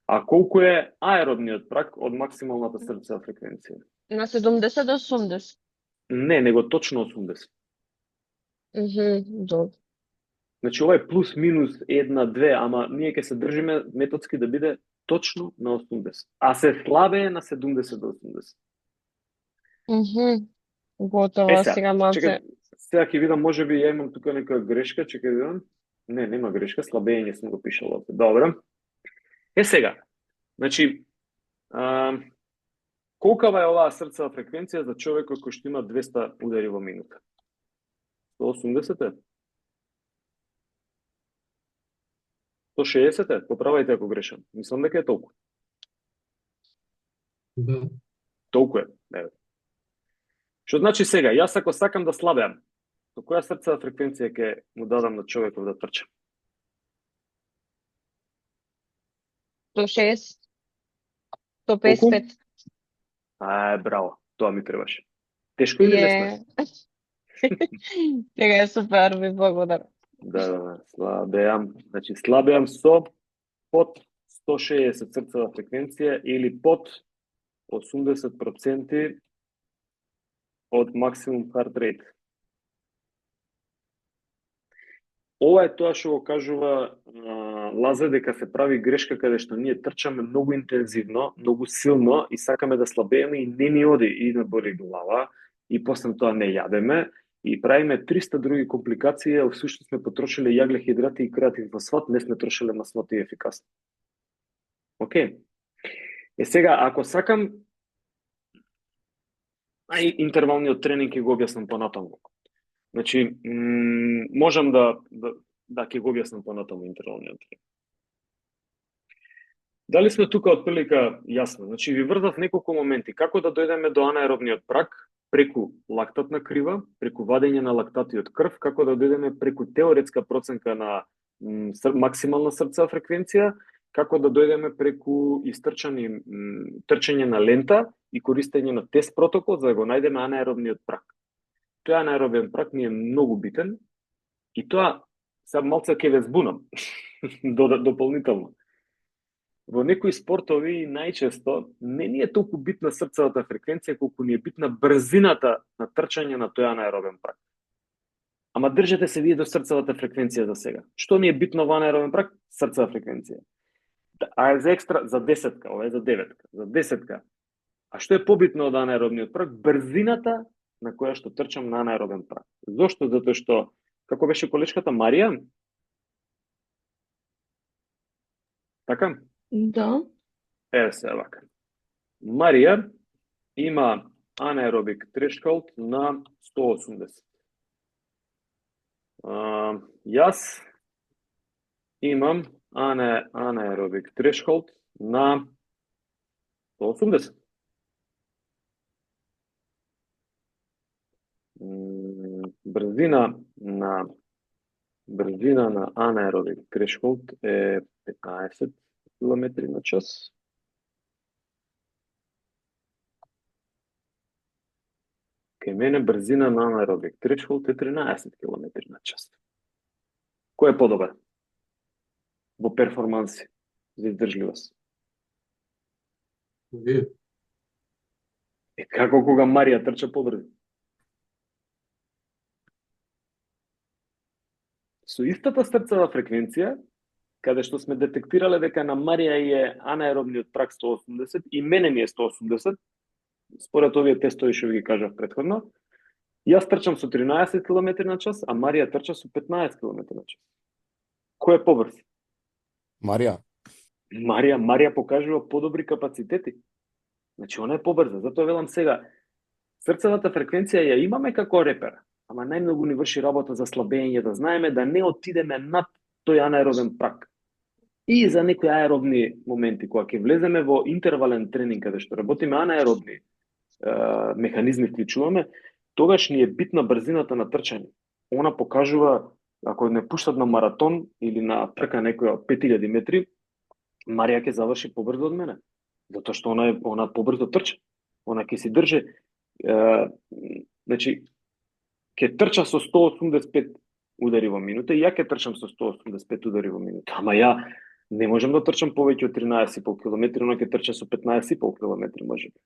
А колку е аеробниот прак од максималната срцева фреквенција? На 70 до 80. Не, него точно 80. Добро. Значи, ова е плюс, минус, 1, 2, ама ние ќе се држиме методски да биде точно на 80. А се слабее на 70 до 80. Готово, сега малце. Чекай, сега ќе видам, можеби ја имам тука нека грешка, чекај да видам. Не, нема грешка, слабење сум го пишал овде. Добро. Сега, значи, колкава е оваа срцева фреквенција за човекот кој што има 200 удари во минута? 180 е? 160 е? Поправајте ако грешам. Мислам дека е толку. Да. Толку е. Еве. Што значи сега, јас ако сакам да слабеам, со која срцева фреквенција ќе му дадам на човеков да трча? 160. 155. Браво. Тоа ми требаше. Тешко или лесно? Сега е супер, ви благодарам. Да, слабеам. Значи, слабеам со под 160 срцева фреквенција или под 80% од максимум heart rate. Ова е тоа што го кажува Лазар, дека се прави грешка каде што ние трчаме многу интензивно, многу силно и сакаме да слабееме и не ни оди и на боли глава и после тоа не јадеме и правиме 300 други компликации, а всушност сме потрошиле јаглехидрати и креативен фосфат, не сме трошиле маслоти ефикасно. Океј. Сега, ако сакам интервалниот тренинг ќе го објаснам понатаму. Значи, можам да ќе го објаснам понатаму интервалниот тренинг. Дали сме тука од прилика јасно? Значи, ви врзав неколку моменти. Како да дојдеме до анаеробниот праг? Преку лактатна крива, преку вадење на лактати од крв, како да дојдеме преку теоретска проценка на максимална срцева фреквенција, како да дојдеме преку трчање на лента и користење на тест протокол за да го најдеме анаеробниот праг. Тој анаеробен праг ми е многу битен и тоа сега малце ќе ве збунам дополнително. Во некои спортови најчесто не ни е толку битна срцевата фреквенција колку ни е битна брзината на трчање на тој анаеробен праг. Ама држете се вие до срцевата фреквенција за сега. Што ни е битно во анаеробен праг? Срцева фреквенција. А е за екстра, за 10-ка, ова е за 9-ка, за 10-ка. А што е побитно од анаеробниот праг? Брзината на која што трчам на анаеробен праг. Зошто? Затоа што, како беше колешката Марија? Така? Да. Еве се вака. Марија има анаеробик трешхолд на 180. Јас имам анаеробик трешхолд на 180. Брзина на анаеробик трешхолд е 15 км на час. Кај мене брзина на анаеробик трешхолд е 13 км на час. Кој е подобар во перформанси за издржливост? Како кога Марија трча побрзо? Со истата срцева фреквенција, каде што сме детектирале дека на Марија е анаеробниот праг 180 и мене ми е 180, според овие тестови што ви ги кажав претходно, јас трчам со 13 км на час, а Марија трча со 15 км на час. Кој е побрз? Марија покажува подобри капацитети. Значи, она е побрза. Затоа велам сега, срцевата фреквенција ја имаме како репер, ама најмногу ни врши работа за слабење, да знаеме да не отидеме над тој анаеробен праг. И за некои аеробни моменти, кога ќе влеземе во интервален тренинг, каде што работиме анаеробни механизми вклучуваме, тогаш ни е битна брзината на трчање. Она покажува, ако не пуштат на маратон или на трка некоја 5000 метри, Марија ќе заврши побрзо од мене. Затоа што она побрзо трча. Она ќе си држи, значи, ќе трча со 185 удари во минута и ја ќе трчам со 185 удари во минута. Ама ја не можам да трчам повеќе од 13,5 км, она ќе трча со 15,5 км можеби.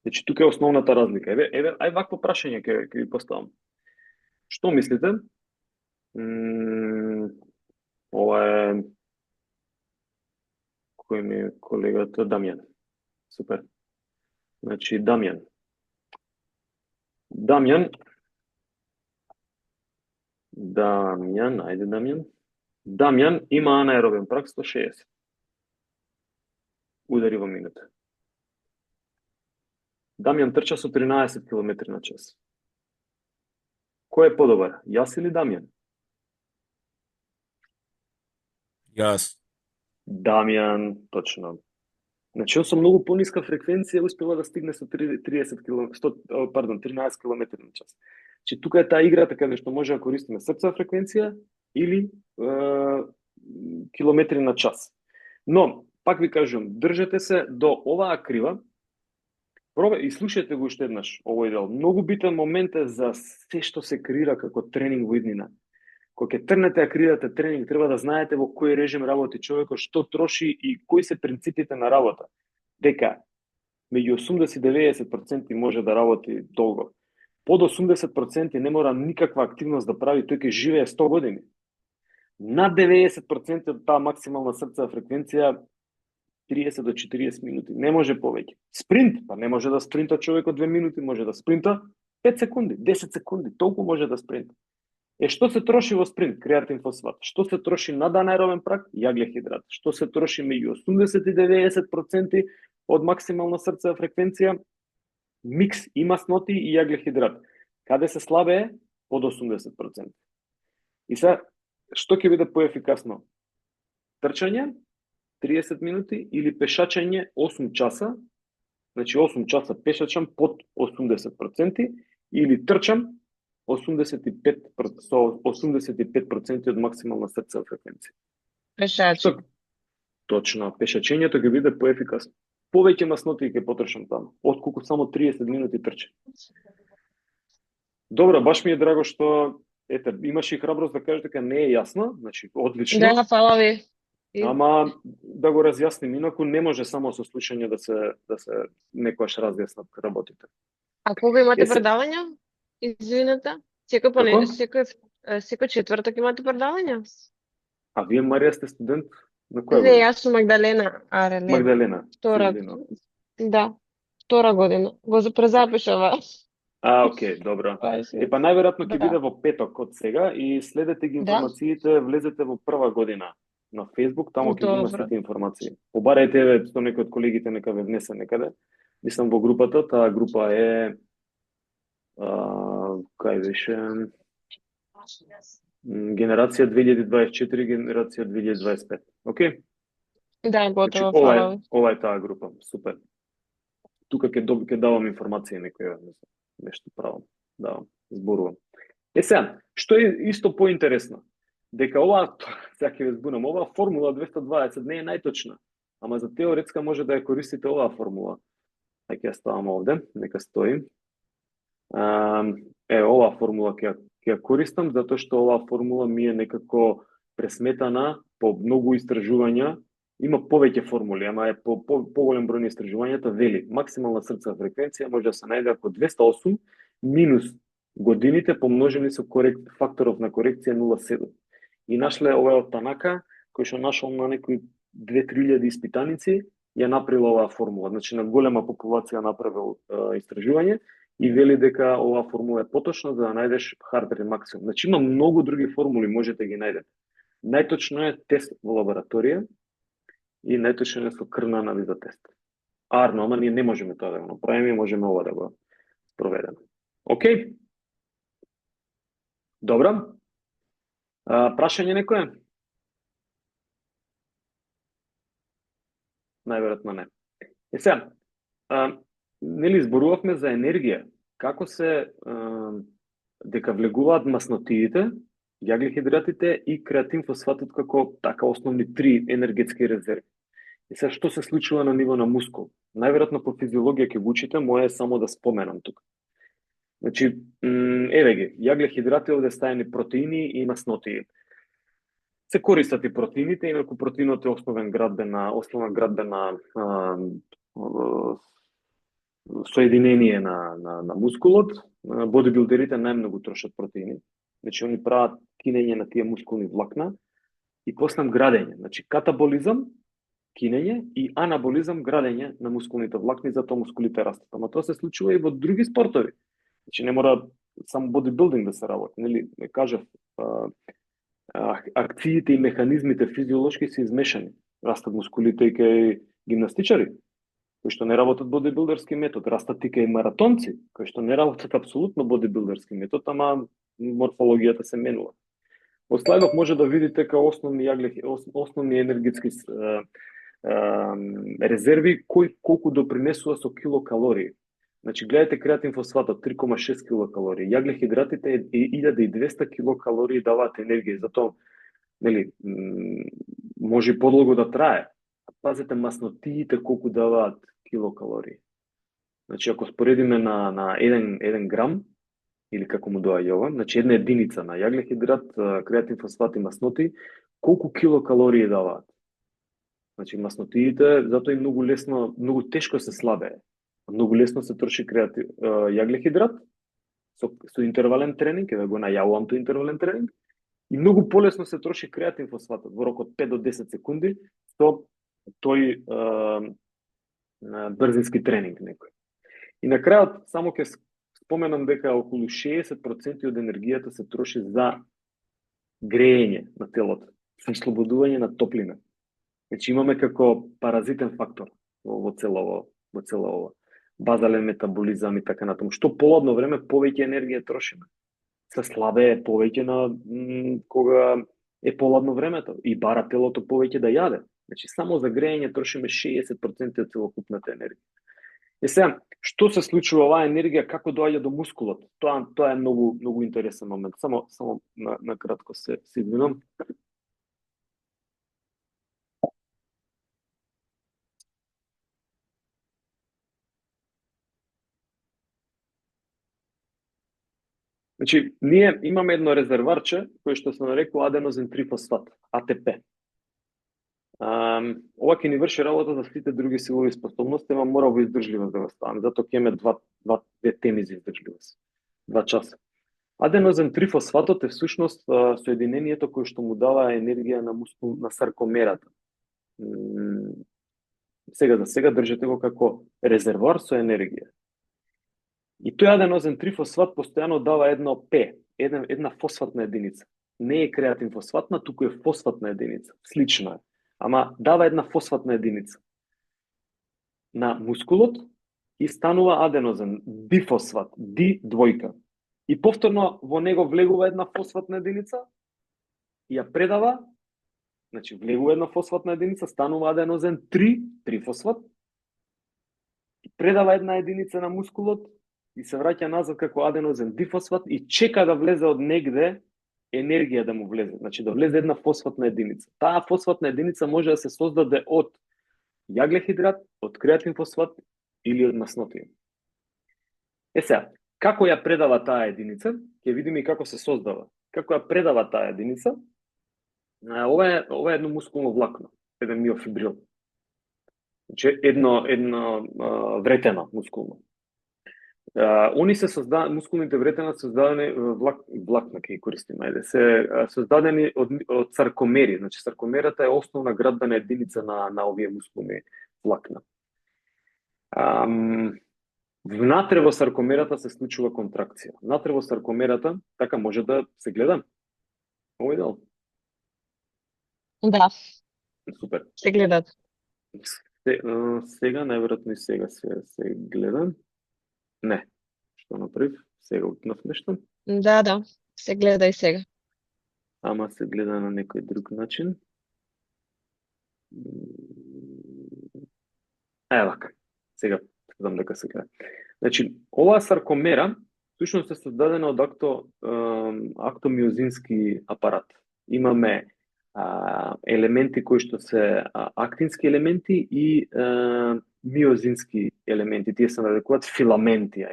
Значи, тука е основната разлика. Еве, ај вакво прашање ќе ви поставам. Што мислите? Ова е кој ми е колегата Дамјан. Супер. Значи Дамјан, ајде Дамјан. Дамјан има анаеробен прак 160 удари во минута. Дамјан трча со 13 км на час. Кој е подобар, јас или Дамјан? Јас. Дамјан, точно. Значи, он со многу пониска фреквенција успела да стигне со 13 км на час. Значи, тука е таа игра, така што може да користиме срцева фреквенција или километри на час. Но, пак ви кажувам, држете се до оваа крива, и слушајте го уште еднаш овој дел. Многу битен момент е за се што се креира како тренинг во иднина. Кога ќе трнете да креирате тренинг, треба да знаете во кој режим работи човекот, што троши и кои се принципите на работа. Дека меѓу 80-90% може да работи долго. Под 80% не мора никаква активност да прави, тој ќе живее 100 години. Над 90% од таа максимална срцева фреквенција 30 до 40 минути, не може повеќе. Спринт, па не може да спринта човекот 2 минути, може да спринта 5 секунди, 10 секунди, толку може да спринта. Што се троши во спринт? Креатин фосфат. Што се троши над анаеробен прак? Јаглехидрат. Што се троши меѓу 80 и 90% од максимална срцева фреквенција? Микс и масноти и јаглехидрат. Каде се слабее? Под 80%. И сега, што ќе биде поефикасно? Трчање 30 минути или пешачање 8 часа, значи 8 часа пешачам под 80% или трчам 85% од максимална срцева фреквенција. Пешачење. Точно, пешачењето ќе биде поефикасно. Повеќе масноти ќе потрошам таму, отколку само 30 минути трчање. Добро, баш ми е драго што имаш и храброст да кажеш дека не е јасно, значи одлично. Да, фала ви. Ама да го разјасним, инаку не може само со слушање да се некојаш разјаснат работите. А кога имате предавања? Извинете, секој четврток имате предавања? А вие, Марија, сте студент на која година? Не, јас сум Магдалена Арелен. Магдалена. Да, втора година. Го презапишава. Окей, добро. Па најверојатно ќе биде во петок од сега и следете ги информациите, влезете во прва година на Facebook, таму ќе има сите информации. Побарајте со некој од колегите нека ве внесе некаде. Мислам во групата, таа група е кај беше генерација 2024, генерација 2025. Окей? Да, готово. Ова е таа група. Супер. Тука ќе давам информација некоја нешто правам. Да, зборувам. Сега, што е исто поинтересно? Дека ова, сега ќе ве збунам, оваа формула 220 не е најточна, ама за теоретска може да ја користите оваа формула. Ќе ја ставам овде, нека стои. Оваа формула ќе ја користам, затоа што оваа формула ми е некако пресметана по многу истражувања. Има повеќе формули, ама е поголем број на истражувањата вели максимална срцева фреквенција може да се најде ако 208 минус годините помножени со факторов на корекција 0,7. И нашле ова од Танака, кој што нашол на некои 2-3 испитаници, ја направил оваа формула. Значи на голема популација направил истражување и вели дека оваа формула е поточна за да најдеш heart rate максимум. Значи има многу други формули, можете ги најдете. Најточно е тест во лабораторија и најточно е со крвна анализа тест. Арно, ама ние не можеме тоа да го направиме, можеме ова да го проведеме. Океј? Добро. Прашање некој? Најверојатно не. Сега, нели зборувавме за енергија, како се дека влегуваат маснотиите, јаглехидратите и креатин фосфатот како така основни 3 енергетски резерви. И сега што се случува на ниво на мускул? Најверојатно по физиологија ќе го учите, моја е само да споменам тука. Значи, еве ги, јаглехидрати овде стајани протеини и маснотии. Се користат и протеините, инаку протеинот е основна градбена соединение на мускулот. Бодибилдерите најмногу трошат протеини. Значи, они прават кинење на тие мускулни влакна и после градење. Значи, катаболизам, кинење и анаболизам, градење на мускулните влакни, затоа мускулите растат. Ама тоа се случува и во други спортови. Значи, не мора само бодибилдинг да се работи, нели? Не кажав, акциите и механизмите физиолошки се измешани. Растат мускулите и кај гимнастичари, кои што не работат бодибилдерски метод, растат и кај маратонци, кои што не работат апсолутно бодибилдерски метод, ама морфологијата се менува. Во слайдот може да видите као основни енергетски резерви колку допринесува со килокалории. Значи, гледате креатин фосфатот 3,6 килокалории, јаглехидратите 1200 килокалории даваат енергија, затоа нели може подолго да трае. Пазете маснотиите колку даваат килокалории. Значи, ако споредиме на 1 грам, или како му доаѓа ова, значи една единица на јаглехидрат, креатин фосфат и масноти, колку килокалории даваат. Значи, маснотиите, затоа и многу лесно, многу тешко се слабее. Многу лесно се троши јаглехидрат со интервален тренинг, да го најавувам тој интервален тренинг, и многу полесно се троши креатин фосфатот во рок од 5 до 10 секунди со тој брзински тренинг некој. И на крајот само ќе споменам дека околу 60% од енергијата се троши за греење на телото, за слободување на топлина. Значи имаме како паразитен фактор во цело ова. Базален метаболизам и така натаму. Што поладно време повеќе енергија трошиме. Се слабее повеќе на кога е поладно времето и бара телото повеќе да јаде. Значи само за греење трошиме 60% од целокупната енергија. И сега, што се случува оваа енергија, како доаѓа до мускулот? Тоа е многу интересен момент. Само на кратко се извинам. Значи, ние имаме едно резерварче кој што се нарекува аденозин трифосфат, АТП. Ова ќе ни врши работа за сите други силови способности, ама мора во издржливост да го ставаме. Затоа ќе имаме две теми за издржливост. 2 часа. Аденозин трифосфатот е всушност соединението кој што му дава енергија на саркомерата. За сега држите го како резервоар со енергија. И тој аденозин трифосфат постојано дава едно П, една фосфатна единица. Не е креатин фосфатна, туку е фосфатна единица. Слично е. Ама дава една фосфатна единица на мускулот и станува аденозин дифосфат, ди2. И повторно во него влегува една фосфатна единица и ја предава, значи влегува една фосфатна единица, станува аденозин 3, трифосфат, и предава една единица на мускулот и се враќа назад како аденозин дифосфат и чека да влезе од негде енергија да му влезе, значи да влезе една фосфатна единица. Таа фосфатна единица може да се создаде од јаглехидрат, од креатин фосфат или од маснотија. Сега, како ја предава таа единица, ќе видиме и како се создава. Како ја предава таа единица, ова е едно мускулно влакно, еден миофибрил. Значи, едно вретено мускулно. Они се мускулните вретена создадени влакна ќе користиме, се создадени од саркомери. Значи саркомерата е основна градбена единица на овие мускулни влакна. Внатре во саркомерата се случува контракција. Внатре во саркомерата така може да се гледа. Овој дел. Да. Супер. Се гледат. Сега најверојатно и сега се гледа. Не. Што направив? Сега утнав нешто? Да, се гледа и сега. Ама се гледа на некој друг начин. Вака. Сега знам дека се гледа. Значи, оваа саркомера всушност е создадена од актомиозински апарат. Имаме елементи кои што се актински елементи и миозински елементи, тие се нарекуваат филаменти,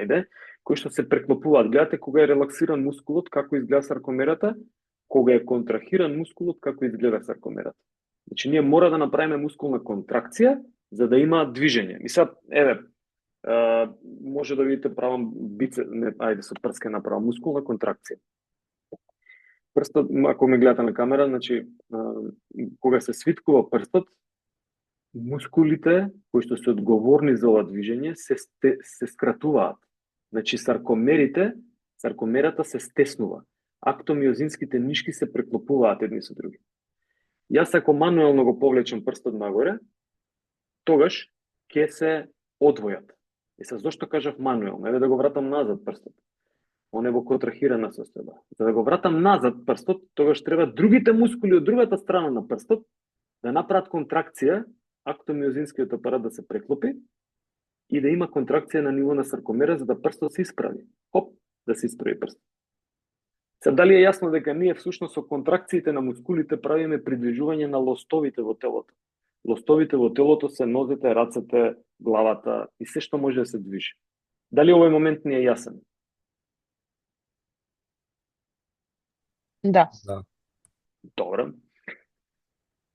кои што се преклопуваат. Гледате кога е релаксиран мускулот, како изгледа саркомерата, кога е контрахиран мускулот, како изгледа саркомерата. Значи, ние мора да направиме мускулна контракција, за да има движење. И сега, може да видите правам со прске направам мускулна контракција. прстот, ако ме гледате на камера, значи кога се свиткува прстот, мускулите кои што се одговорни за ова движење се скратуваат. Значи саркомерата се стеснува. Актомиозинските нишки се преклопуваат едни со други. Јас ако мануелно го повлечам прстот нагоре, тогаш ќе се одвојат. И се зошто кажав мануелно? Еве да го вратам назад прстот. Он е во контрахирана состојба. За да го вратам назад прстот, тогаш треба другите мускули од другата страна на прстот да направат контракција, актомиозинскиот апарат да се преклопи и да има контракција на ниво на саркомера за да прстот се исправи. Хоп, да се исправи прстот. Се дали е јасно дека ние всушност со контракциите на мускулите правиме придвижување на лостовите во телото. Лостовите во телото се нозете, рацете, главата и се што може да се движи. Дали овој момент ни е јасен? Да. Добро.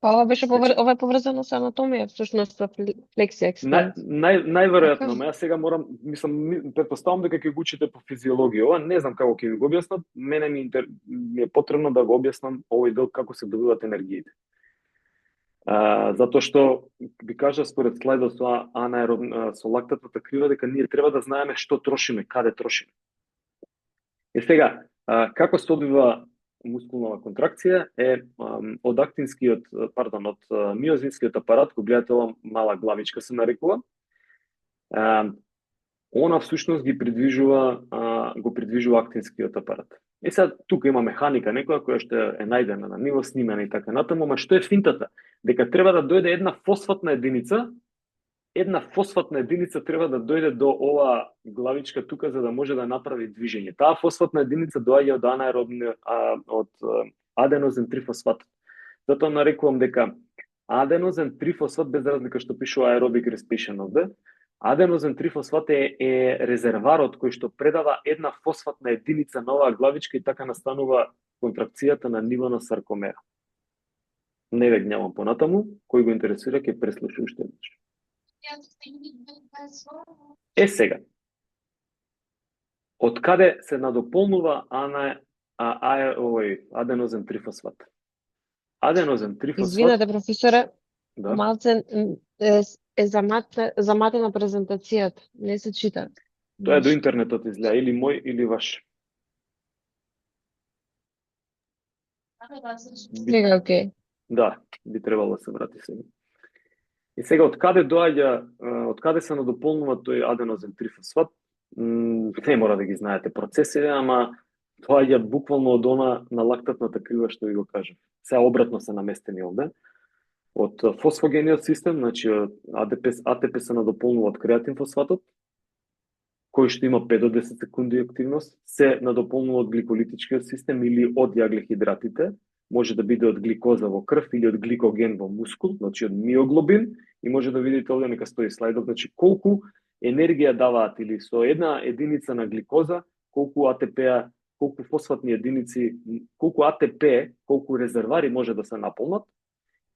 Па ова беше ова е поврзано со анатомија, всушност со флексија екстензија. Најверојатно, јас сега морам, претпоставам дека ќе го учите по физиологија. Ова не знам како ќе ви го објаснат, мене ми е потребно да го објаснам овој дел како се добиваат енергиите. Затоа што би кажа според слайдот со лактатната крива дека ние треба да знаеме што трошиме, каде трошиме. И сега, како се одвива мускулнава контракција е од миозинскиот апарат, го гледате ова мала главичка се нарекува. Она всушност го придвижува актинскиот апарат. И сега тука има механика некоја која што е најдена на ниво снимена и така натаму, ама што е финтата? Дека треба да дојде една фосфатна единица треба да дојде до ова главичка тука за да може да направи движење. Таа фосфатна единица доаѓа од аденозен трифосфат. Затоа нарекувам дека аденозен трифосфат, без разлика што пишува aerobic respiration овде, аденозен трифосфат е резерварот кој што предава една фосфатна единица на оваа главичка и така настанува контракцијата на ниво на саркомера. Не веќе нямам понатаму, кој го интересира ќе преслуша уште еднаш. Е сега, од каде се надополнува аденозен трифосфат? Аденозен трифосфат... Извинете, професоре, да. малце е заматена презентацијата, не се чита. Тоа е до интернетот изгледа, или мој, или ваш. Сега, окей. Да, би требало да се врати сега. И сега, од каде се надополнува тој аденозен трифосфат? Не мора да ги знаете процесите, ама тоа е буквално од она на лактатната крива што ви го кажам. Се обратно се наместени овде. Од фосфогениот систем, значи АТП се надополнува од креатин фосфатот, кој што има 5 до 10 секунди активност, се надополнува од гликолитичкиот систем или од јаглехидратите, може да биде од гликоза во крв или од гликоген во мускул, значи од миоглобин, и може да видите овде нека стои слайдот, значи колку енергија даваат или со една единица на гликоза, колку АТП, колку фосфатни единици, колку АТП, колку резервари може да се наполнат,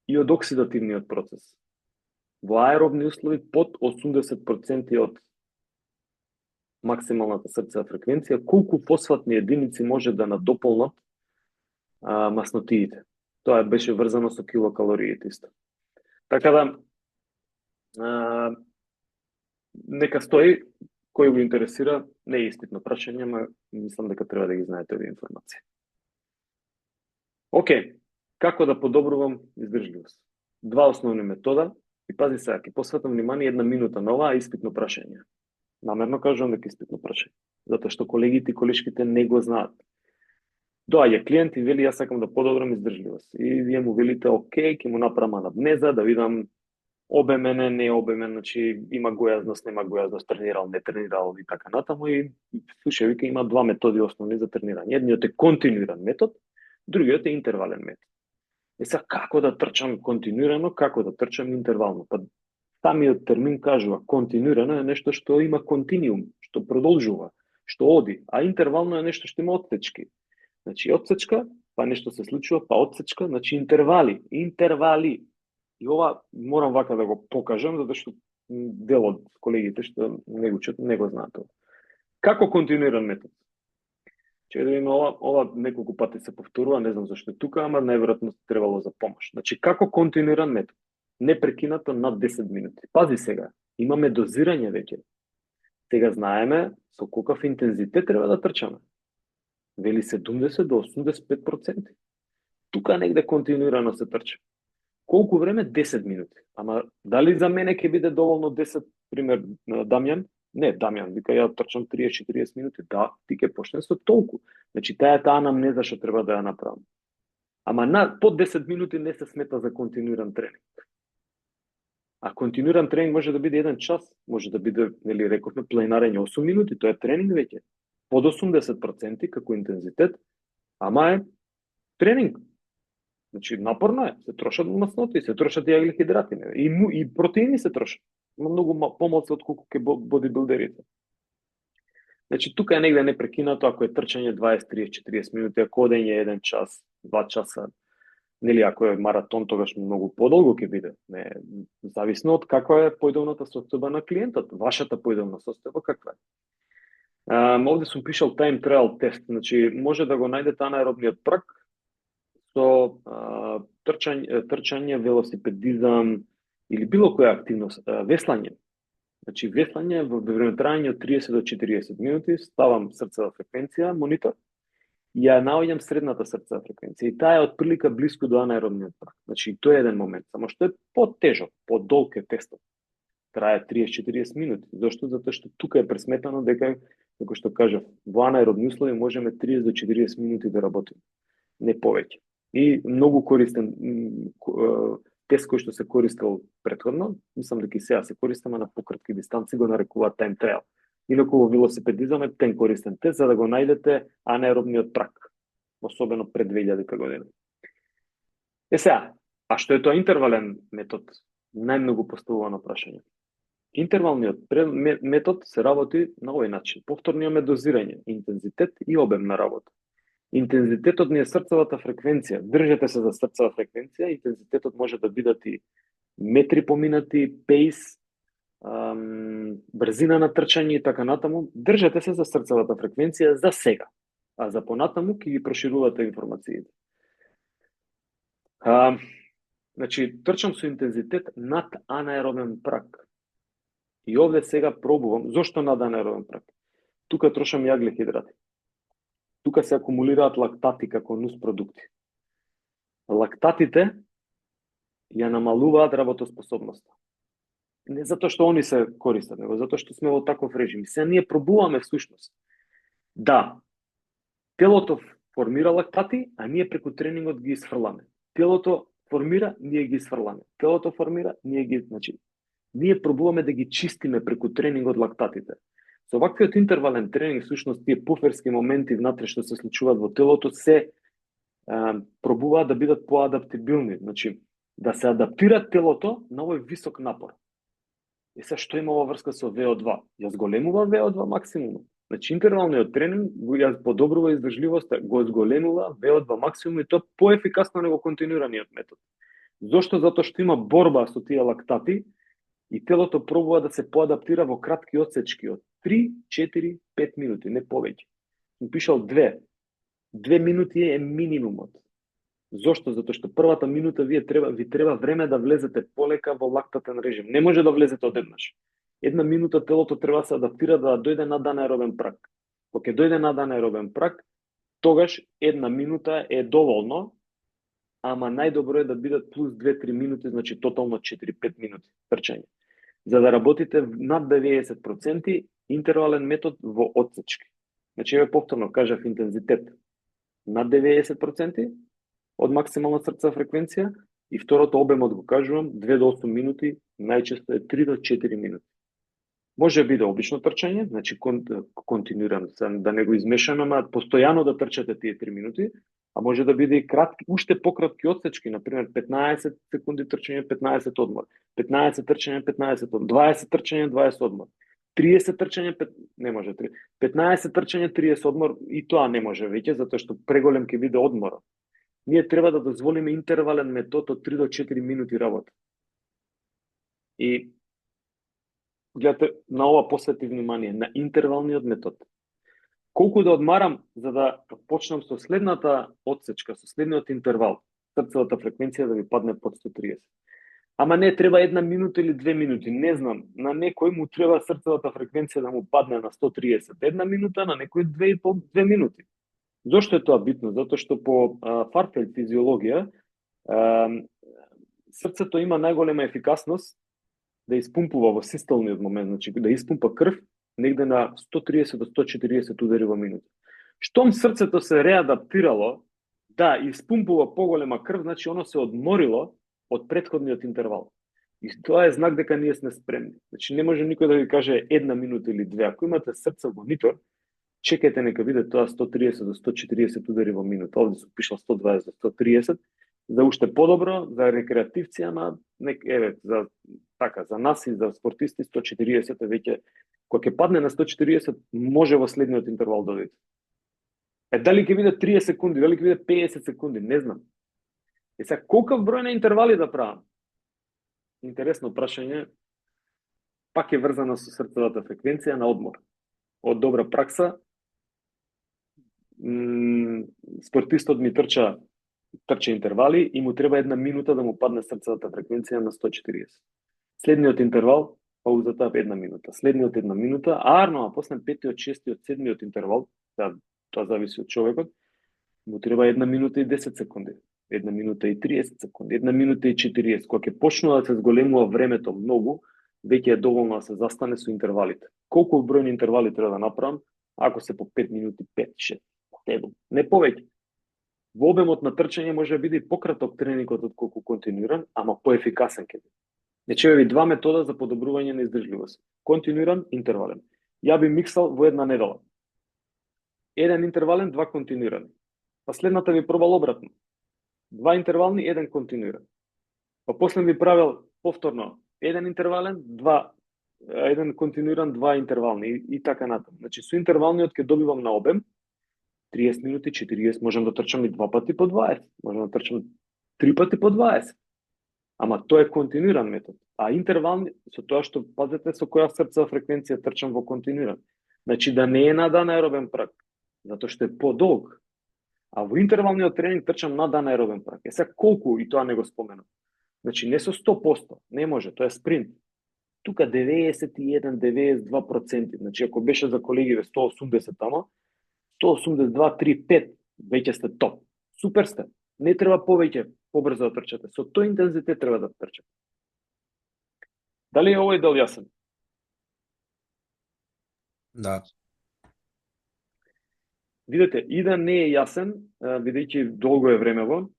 и од оксидативниот процес. Во аеробни услови под 80% од максималната срцева фреквенција, колку фосфатни единици може да надополнат маснотиите. Тоа беше врзано со килокалориите исто. Така да, нека стои, кој го интересира, не е испитно прашање, но мислам дека треба да ги знаете овие информации. Океј, како да подобрувам издржливост? Два основни метода, и пази сега, ќе посветам внимание 1 минута на ова испитно прашање. Намерно кажувам дека испитно прашање, затоа што колегите и колешките не го знаат. Доаѓа клиент и вели, јас сакам да подобрам издржливост. И вие му велите, окей, ќе му направам анамнеза, да видам обемен, не обемен, значи има гојазност, нема гојазност, тренирал, не тренирал и така натаму. И слушај, вика, има 2 методи основни за тренирање. Едниот е континуиран метод, другиот е интервален метод. И сега, како да трчам континуирано, како да трчам интервално? Па самиот термин кажува, континуирано е нешто што има континиум, што продолжува, што оди, а интервално е нешто што има отсечки. Значи, отсечка, па нешто се случува, па отсечка, значи интервали. И ова морам вака да го покажам, затоа што дел од колегите што не го учат, не го знаат ова. Како континуиран метод? Че да има ова неколку пати се повторува, не знам зашто тука, ама најверојатно требало за помош. Значи, како континуиран метод? Непрекинато над 10 минути. Пази сега, имаме дозирање веќе. Сега знаеме со колкав интензитет треба да трчаме. Вели 70 до 85%. Тука негде континуирано се трча. Колку време? 10 минути. Ама дали за мене ќе биде доволно 10, пример, Дамјан? Не, Дамјан, вика, ја трчам 30-40 минути. Да, ти ќе почнеш со толку. Значи, таа анамнеза што треба да ја направам. Ама под 10 минути не се смета за континуиран тренинг. А континуиран тренинг може да биде 1 час, може да биде, нели рековме, планинарење 8 минути, тоа е тренинг веќе. Под 80% како интензитет, ама е тренинг. Значи, напорно е, се трошат масноти, се трошат и аглихидрати, и протеини се трошат. Има многу помалку отколку ке бодибилдерите. Значи, тука е негде непрекинато, ако е трчање 20, 30, 40 минути, ако одење 1 час, 2 часа, нели, ако е маратон, тогаш многу подолго ќе биде. Не, зависно од каква е појдовната состојба на клиентот, вашата појдовна состојба каква е. Овде сум пишал time trial тест, значи може да го најдете анаеробниот прак со трчање, велосипедизам или било која активност, веслање. Значи веслање во време трајање од 30 до 40 минути, ставам срцева фреквенција, монитор, и ја наоѓам средната срцева фреквенција и таа е отприлика блиску до анаеробниот прак. Значи тоа е еден момент, само што е потежок, подолг е тестот. Трае 30-40 минути. Зошто? Затоа што тука е пресметано дека, како што кажав, во анаеробни услови можеме 30 до 40 минути да работиме, не повеќе. И многу користен тест кој што се користел претходно, мислам дека и сега се користаме на пократки дистанци, го нарекуваат time trial. Инаку во велосипедизам е тен користен тест за да го најдете анаеробниот прак, особено пред 2000 година. Сега, а што е тоа интервален метод? Најмногу поставувано прашање. Интервалниот метод се работи на овој начин. Повторно имаме дозирање, интензитет и обем на работа. Интензитетот ни е срцевата фреквенција. Држете се за срцева фреквенција. Интензитетот може да бидат и метри поминати, пейс, брзина на трчање и така натаму. Држете се за срцевата фреквенција за сега. А за понатаму ќе ги проширувате информациите. Значи, трчам со интензитет над анаеробен прак. И овде сега пробувам. Зошто над анаеробен прак? Тука трошам јаглихидрати. Тука се акумулираат лактати како нуспродукти. Лактатите ја намалуваат работоспособноста. Не затоа што они се користат, него затоа што сме во таков режим. Се ние пробуваме всушност да телото формира лактати, а ние преку тренингот ги изфрламе. Телото формира, ние ги изфрламе. Телото формира, ние ги, значи, ние пробуваме да ги чистиме преку тренингот лактатите. Со ваквиот интервален тренинг, всушност, тие пуферски моменти внатре што се случуваат во телото се пробуваат да бидат поадаптибилни, значи да се адаптира телото на овој висок напор. И се што има во врска со VO2? Ја зголемува VO2 максимум. Значи интервалниот тренинг ја подобрува издржливоста, го зголемува VO2 максимум и тоа поефикасно него континуираниот метод. Зошто? Затоа што има борба со тие лактати и телото пробува да се поадаптира во кратки отсечки од 3, 4, 5 минути, не повеќе. Сум пишал 2. 2 минути е минимумот. Зошто? Затоа што првата минута ви треба време да влезете полека во лактатен режим. Не може да влезете одеднаш. 1 минута телото треба да се адаптира да дојде над анаеробен прак. Кога ќе дојде над анаеробен прак, тогаш 1 минута е доволно, ама најдобро е да бидат плюс 2-3 минути, значи тотално 4-5 минути трчање. За да работите над 90% интервален метод во отсечки. Значи, еве повторно кажав интензитет над 90% од максимална срцева фреквенција и второто обемот го кажувам 2 до 8 минути, најчесто е 3 до 4 минути. Може да биде обично трчање, значи континуирано, да не го измешаме, ама постојано да трчате тие 3 минути, а може да биде и кратки, уште пократки отсечки, например 15 секунди трчање, 15 одмор, 15 трчање, 15 одмор, 20 трчање, 20 одмор, 30 трчање, не може, 15 трчање, 30 одмор, и тоа не може веќе, затоа што преголем ќе биде одморот. Ние треба да дозволиме интервален метод од 3 до 4 минути работа. И гледате, на ова посвети внимание, на интервалниот метод. Колку да одмарам за да почнам со следната отсечка, со следниот интервал, срцевата фреквенција да ми падне под 130. Ама не треба 1 минута или 2 минути, не знам. На некој му треба срцевата фреквенција да му падне на 130. 1 минута, на некој 2 минути. Зошто е тоа битно? Затоа што по Фарфелд физиологија срцето има најголема ефикасност да испумпува во систолниот момент, значи да испумпа крв негде на 130 до 140 удари во минута. Штом срцето се реадаптирало да испумпува поголема крв, значи оно се одморило од претходниот интервал. И тоа е знак дека ние сме спремни. Значи не може никој да ви каже 1 минута или 2. Ако имате срце монитор, чекајте нека биде тоа 130 до 140 удари во минута. Овде се пишало 120 до 130. За уште подобро, за рекреативци, ама за за нас и за спортисти 140 е веќе кога ќе падне на 140 може во следниот интервал да дојде. Дали ќе биде 30 секунди, дали ќе биде 50 секунди, не знам. Сега колкав број на интервали да правам? Интересно прашање. Пак е врзано со срцевата фреквенција на одмор. Од добра пракса, спортистот ми трча интервали и му треба 1 минута да му падне срцевата фреквенција на 140. Следниот интервал, паузата 1 минута. Следниот 1 минута, а после 5-тиот, 6-тиот, 7-тиот интервал, тоа зависи од човекот, му треба 1 минута и 10 секунди. 1 минута и 30 секунди, 1 минута и 40. Кога ќе почнува да се зголемува времето многу, веќе е доволно да се застане со интервалите. Колку бројни интервали треба да направам? Ако се по 5 минути, 5-6. Не повеќе. Во обемот на трчање може да биде и пократок тренингот од колку континуиран, ама поефикасен ќе биде. Значи ви два метода за подобрување на издржливост. Континуиран, интервален. Ја би миксал во една недела. 1 интервален, 2 континуирани. Па следната би пробал обратно. 2 интервални, 1 континуиран. Па после би правил повторно 1 интервален, 1 континуиран, 2 интервални и така натаму. Значи со интервалниот ќе добивам на обем 30 минути, 40, можам да трчам и 2 пати по 20, можам да трчам 3 пати по 20. Ама тоа е континуиран метод. А интервални, со тоа што пазете со која срцева фреквенција трчам во континуиран. Значи да не е над анаеробен праг, затоа што е подолг. А во интервалниот тренинг трчам над анаеробен праг. Сега колку, и тоа не го споменам. Значи не со 100%, не може, тоа е спринт. Тука 91-92%. Значи ако беше за колегиве 180 тама, 182, 3, 5, веќе сте топ. Супер сте. Не треба повеќе, побрзо да трчате. Со тој интензитет треба да трчате. Дали е овој дел јасен? Да. Видете, и да не е јасен, бидејќи долго е времево,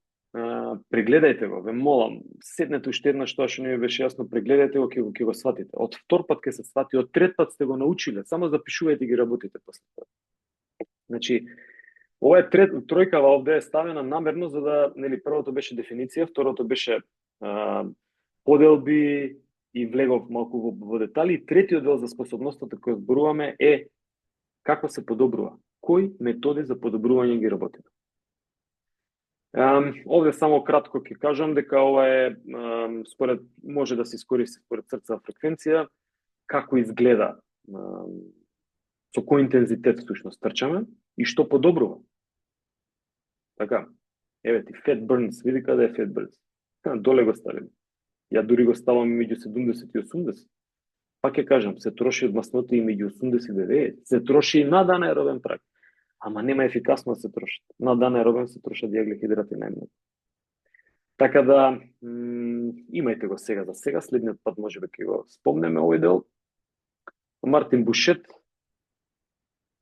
прегледајте го, ве молам, седнете уште еднаш тоа што не ви беше јасно, прегледајте го, ќе го сватите. Од втор пат ќе се свати, од трет пат сте го научиле, само запишувајте и ги работите после тоа. Значи, ова е тројкава овде е ставена намерно за да, нели, првото беше дефиниција, второто беше поделби и влегов малку во детали, третиот дел за способността која зборуваме е како се подобрува. Кои методи за подобрување ги работиме? Овде само кратко ќе кажам дека ова е според може да се искористи според срцева фреквенција, како изгледа со кој интензитет всушност трчаме и што подобрува. Така, еве ти Fat Burns, види каде е Fat Burns. Доле го ставим. Ја дури го ставам меѓу 70 и 80. Пак ќе кажам, се троши од масноти и меѓу 80 и 90. Се троши и над анаеробен праг. Ама нема ефикасно да се троши. Над анаеробен се трошат јаглехидрати најмногу. Така да, имајте го сега за сега, следниот пат можеби ќе го спомнеме овој дел. Мартин Бушет,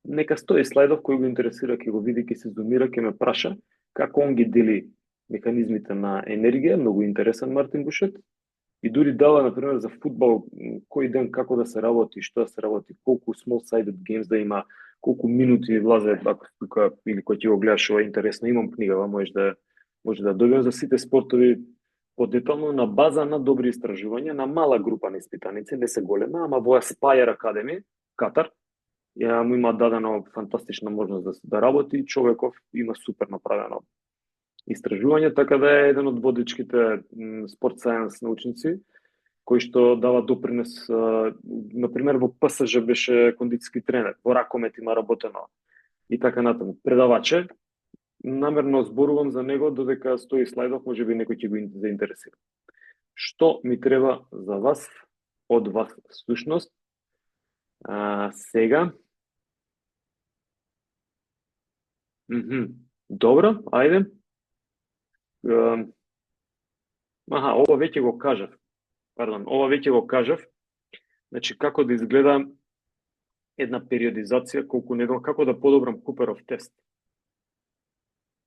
нека стои слайдов кој го интересира, ќе го види, ќе се зумира, ќе ме праша како он ги дели механизмите на енергија, многу интересен Мартин Бушет. И дури дава, например, за фудбал, кој ден како да се работи, што да се работи, колку small-sided games да има, колку минути влазе, ако тука, или кој ќе го гледаш, ова е интересно, имам книгава, може да добиам за сите спортови подетално на база на добри истражувања, на мала група на испитаници, не се голема, ама во Aspire Academy, Катар, му има дадено фантастична можност да работи, човеков има супер направено истражување, така да е еден од водичките спорт сајенс научници, кој што дава допринес, например, во ПСЖ беше кондициски тренер, во ракомет има работено, и така натаму. Предаваче, намерно зборувам за него додека стои слайдов, може би некој ќе го заинтересира. Што ми треба за вас, од вас всушност? Сега. Добро, ајде. Ова веќе го кажав. Ова веќе го кажав. Значи, како да изгледа една периодизација, како да подобрам Куперов тест.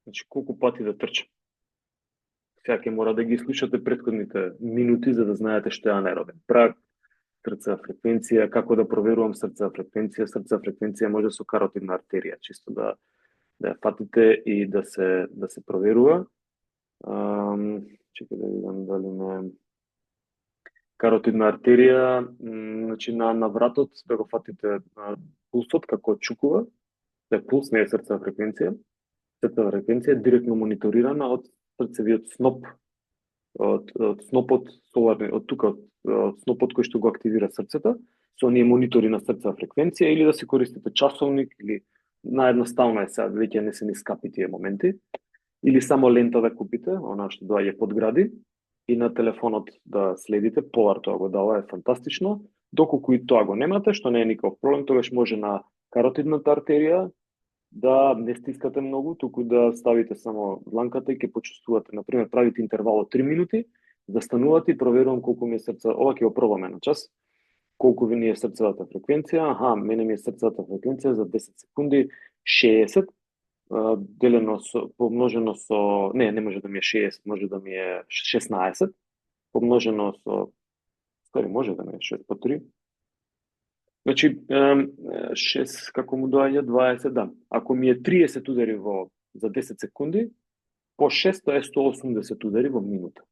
Значи, колку пати да трчам. Сега ќе мора да ги слушате претходните минути за да знаете што е анаеробен праг, срцева фреквенција, како да проверувам срцева фреквенција. Срцева фреквенција може со каротидна артерија, чисто да ја фатите и да се проверува. Чекај да видам дали ме каротидна артерија, значи на вратот да го фатите пулсот како чукува. Пулс не е срцева фреквенција. Срцева фреквенција е директно мониторирана од срцевиот сноп, од снопот соларни, од тука од снопот кој што го активира срцето, со оние монитори на срцева фреквенција, или да се користите часовник, или наедноставно е сега, веќе не се ни скапи тие моменти, или само лента да купите, она што доаѓа под гради, и на телефонот да следите, Polar тоа го дава, е фантастично. Доколку и тоа го немате, што не е никаков проблем, тогаш може на каротидната артерија да не стискате многу, туку да ставите само дланката и ќе почувствувате, например, правите интервал од 3 минути, застанувате и проверувам колку ми е срце, ова ќе го пробаме на час, колку ви ни е срцевата фреквенција, мене ми е срцевата фреквенција за 10 секунди 60, делено со, помножено со, не може да ми е 60, може да ми е 16, помножено со, може да ми е 6 по 3, значи 6, како му доаѓа 20, да. Ако ми е 30 удари за 10 секунди, по 6 е 180 удари во минута.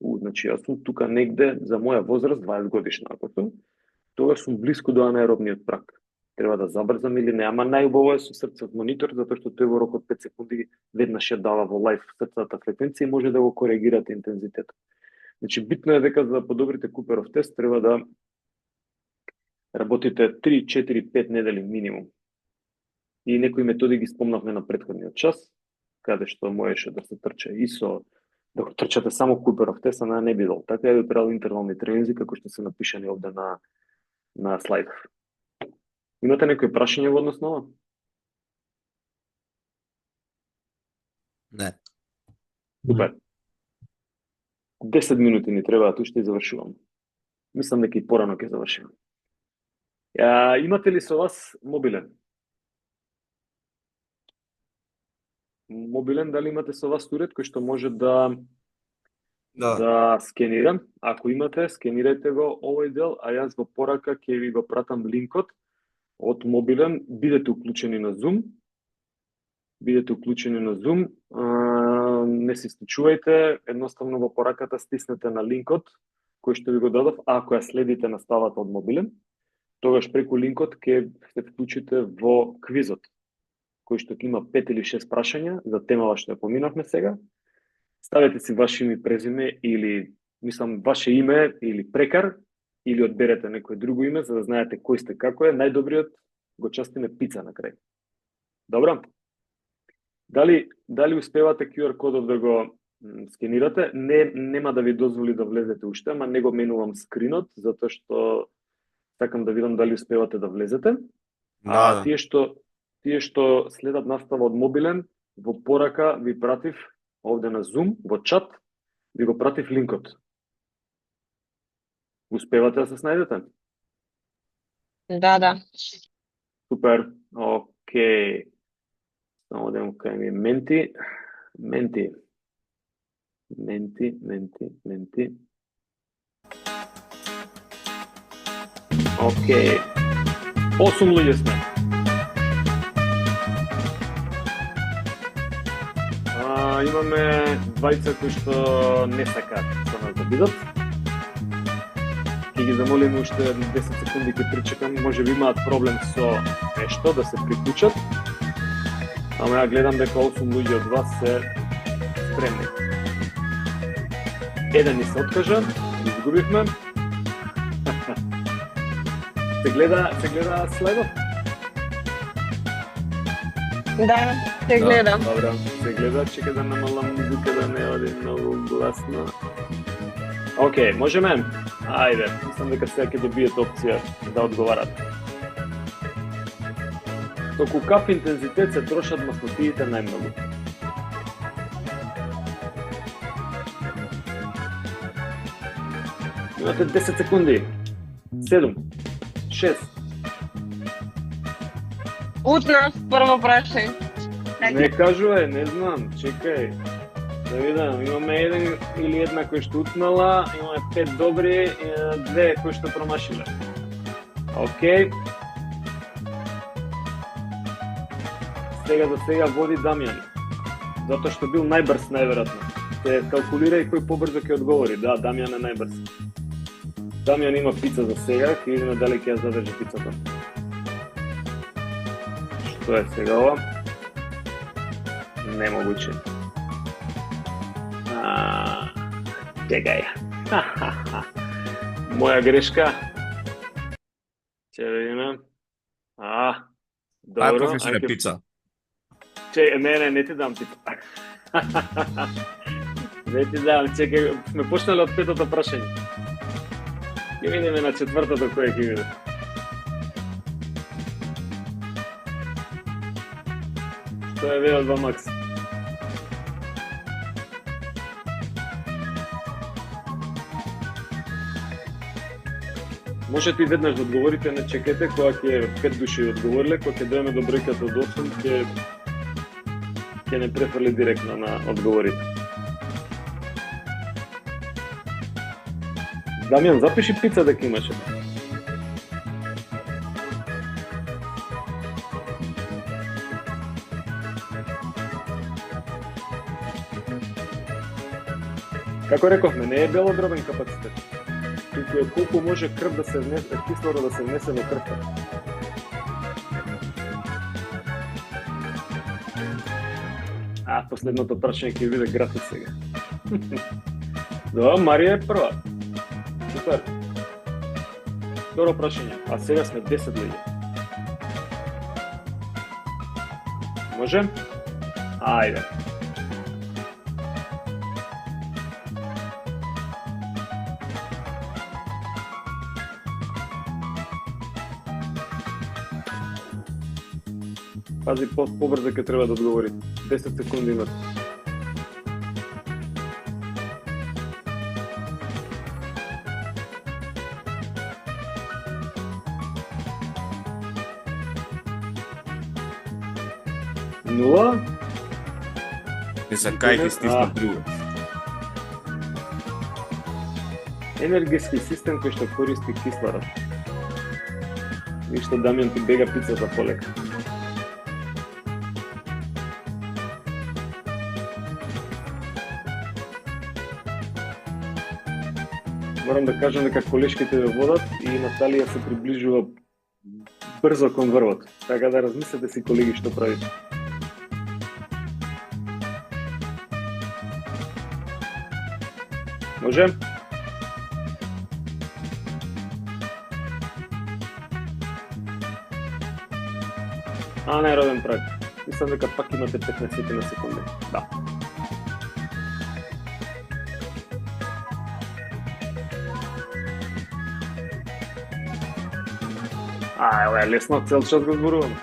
Значи, јас сум тука негде за моја возраст, 20 годишна, ако сум, тогаш сум близко до анаеробниот праг. Треба да забрзам или не, ама најубаво е со срцев монитор, затоа што тој во рок од 5 секунди веднаш ја дава во лајф срцевата фреквенција и може да го коригирате интензитетот. Значи, битно е дека за да подобрите Куперов тест треба да работите 3, 4, 5 недели минимум. И некои методи ги спомнавме на претходниот час, каде што можеше да се трча и со да го трчате само Куперов тест, а не бидол. Така е правил интервални тренинзи, како што се напишани овде на слайдов. Имате некои прашања во однос на ова? Не. Супер. 10 минути ни требаат уште и завршувам. Мислам дека и порано ќе завршим. Имате ли со вас мобилен? Мобилен, дали имате со вас уред кој што може да скенирам? Ако имате, скенирајте го овој дел, а јас во порака ќе ви го пратам линкот од мобилен. Бидете уклучени на Zoom. Не се исклучувајте, едноставно во пораката стиснете на линкот кој што ви го дадов, ако ја следите наставата од мобилен, тогаш преку линкот ќе се вклучите во квизот, кој што има 5 или 6 прашања за темава што ја поминавме сега. Ставете си ваше име и презиме или, мислам, ваше име или прекар, или одберете некој друго име, за да знаете кој сте, како е. Најдобриот го частиме пица на крај. Добро? Дали успевате QR кодот да го скенирате? Нема да ви дозволи да влезете уште, ама не го менувам скринот, затоа што сакам да видам дали успевате да влезете. Тие што следат настава од мобилен, во порака ви пратив овде на Zoom, во чат, ви го пратив линкот. Успевате да се снајдете? Да. Супер, окей. Само да кај ми менти. Окей. 8 луѓе сме. Имаме двајца кои што не сакаат со нас да бидат. Ќе ги замолиме уште 10 секунди ќе причекам, може би имаат проблем со нешто да се приклучат. Ама ја гледам дека 8 луѓе од вас се спремни. Еден ни се откажа, изгубивме. Се гледа слайдот? Да, се гледам. Добро, се гледа, чекай да намалам музика да не оди многу гласно. Океј, можеме? Ајде, мислам дека сега ќе добиете опција да одговарат. Току каков интензитет се трошат маснотиите најмногу? Имате 10 секунди. 7, 6. Утнав, прво прашање. Не кажувај, не знам, чекај. Да видам, имаме еден или една кој што утнала, имаме 5 добри, 2 кои што промашиле. Океј. Сега до сега води Дамјан, затоа што бил најбрз најверојатно. Се калкулирај кој побрзо ќе одговори. Да, Дамјан е најбрз. Дамјан има пица за сега, ќе видиме дали ќе ја задржи пицата. Што е сега ова? Немогуче. Чекај. Моја грешка. Ќе видиме. Добро. Професионе пица. Не ти дам пица. Не ти дам, чекај, сме почнали од петото прашање. Ќе видиме на четвртото кој ќе види. Што е VO2 Max? Можете и веднаш да одговорите, не чекате, кога ќе 5 души одговориле, кога ќе дојме до бројката од 8, ќе не префрли директно на одговорите. Дамјан, запиши пица дека имаше. Како рековме, не е белодробен капацитет. Туку е колку може крв да се внесе, кислород да се внесе во крвта. Последното прашање ќе биде график сега. Добро, Марија е прва. Супер. Второ прашање, а сега сме 10 луѓе. Може? Ајде. Пази, побрзо ќе треба да одговори. 10 секунди имате. Нула? Не се кајки стисна друго. Енергетски систем кој што користи кислород. Вишто Дамјан ти бега пица за полека. Морам да кажам дека колешките ве водат и Наталија се приближува брзо кон врвот. Така да размислете си, колеги, што правите. Може? Анаеробен праг. Мислам дека пак имате 15 на секунди. Да. Ова е лесно, цел час го зборувам.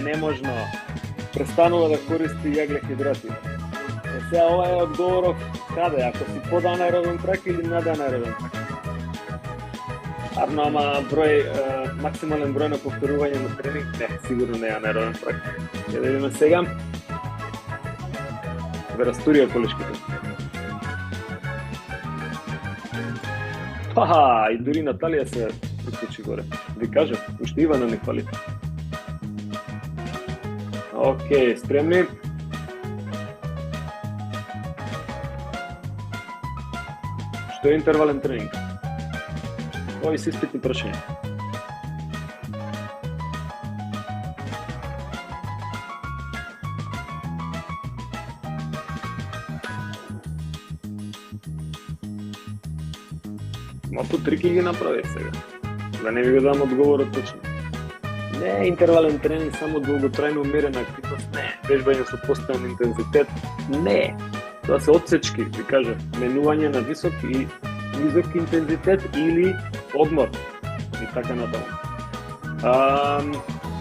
Не можно. Престанува да користи јаглехидрати. Сега ова е одговоров каде, ако си под анаеробен прак или над анаеробен прак. Арно, ама максимален број на повторување на тренинг, не, сигурно не е анаеробен прак. Ќе да видиме сега. Ве растурија колешките. И дури Наталија се прискочи горе. Ви кажа, уште Ивана не фали. Океј, спремни. Што е интервален тренинг? Ови се испитни прашања. Малку трики ги направи сега. Да не ви го дам одговорот точно. Не, интервален тренинг, само долготрајно умерена активност, не. Вежбање со постојан интензитет, не. Тоа се отсечки, ви кажа, менување на висок и низок интензитет или одмор и така натаму.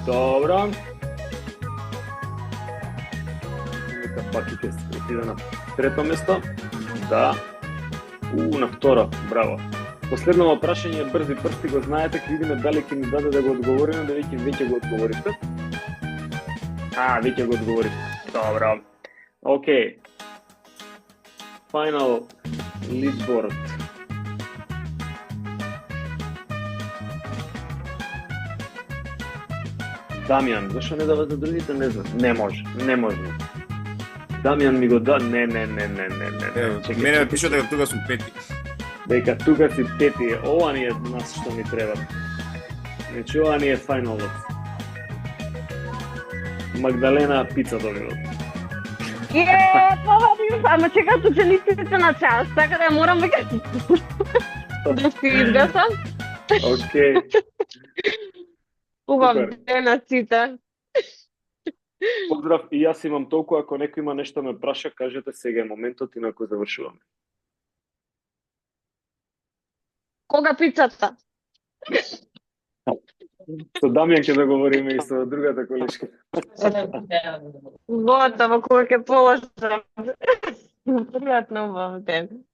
Добро. Нека пак ќе се отиде на трето место. Да. На второ, браво. Последново прашање, брзи прсти, го знаете, ќе видиме дали ќе ни даде да го одговориме, дали ќе веќе го одговорите. Веќе го одговорите. Добро. Океј. Final leaderboard. Дамјан, зашо не дава за другите? Не знам. Не може. Дамјан ми го да. Не. Мене ме пише дека тука сум пети. Дека тука си пети. Ова ни е нас што ни треба. Значи, ова ни е финалот. Магдалена пица добива. Ама чека, тут челиците на час, така да ја морам веќе да си изгасам. Океј. Убав ден на сите. Поздрав, и јас имам толку, ако некој има нешто ме праша, кажете сега е моментот, инаку завршуваме. Кога пицата? Со Дамјан ќе договориме и со другата колешка. Готово, кога ќе положам. Пријатно убав ден.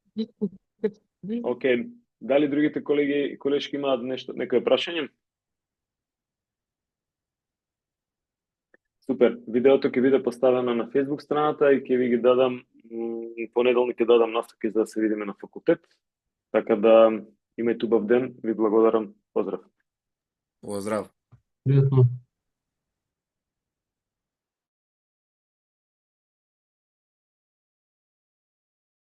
Океј, дали другите колеги и колешки имаат нешто, некој прашање? Супер, видеото ќе биде поставено на Facebook страната и ќе ви ги дадам, понеделник ќе дадам настапки за да се видиме на факултет. Така да имајте убав ден, ви благодарам, поздрав. Поздрав. Пријатно.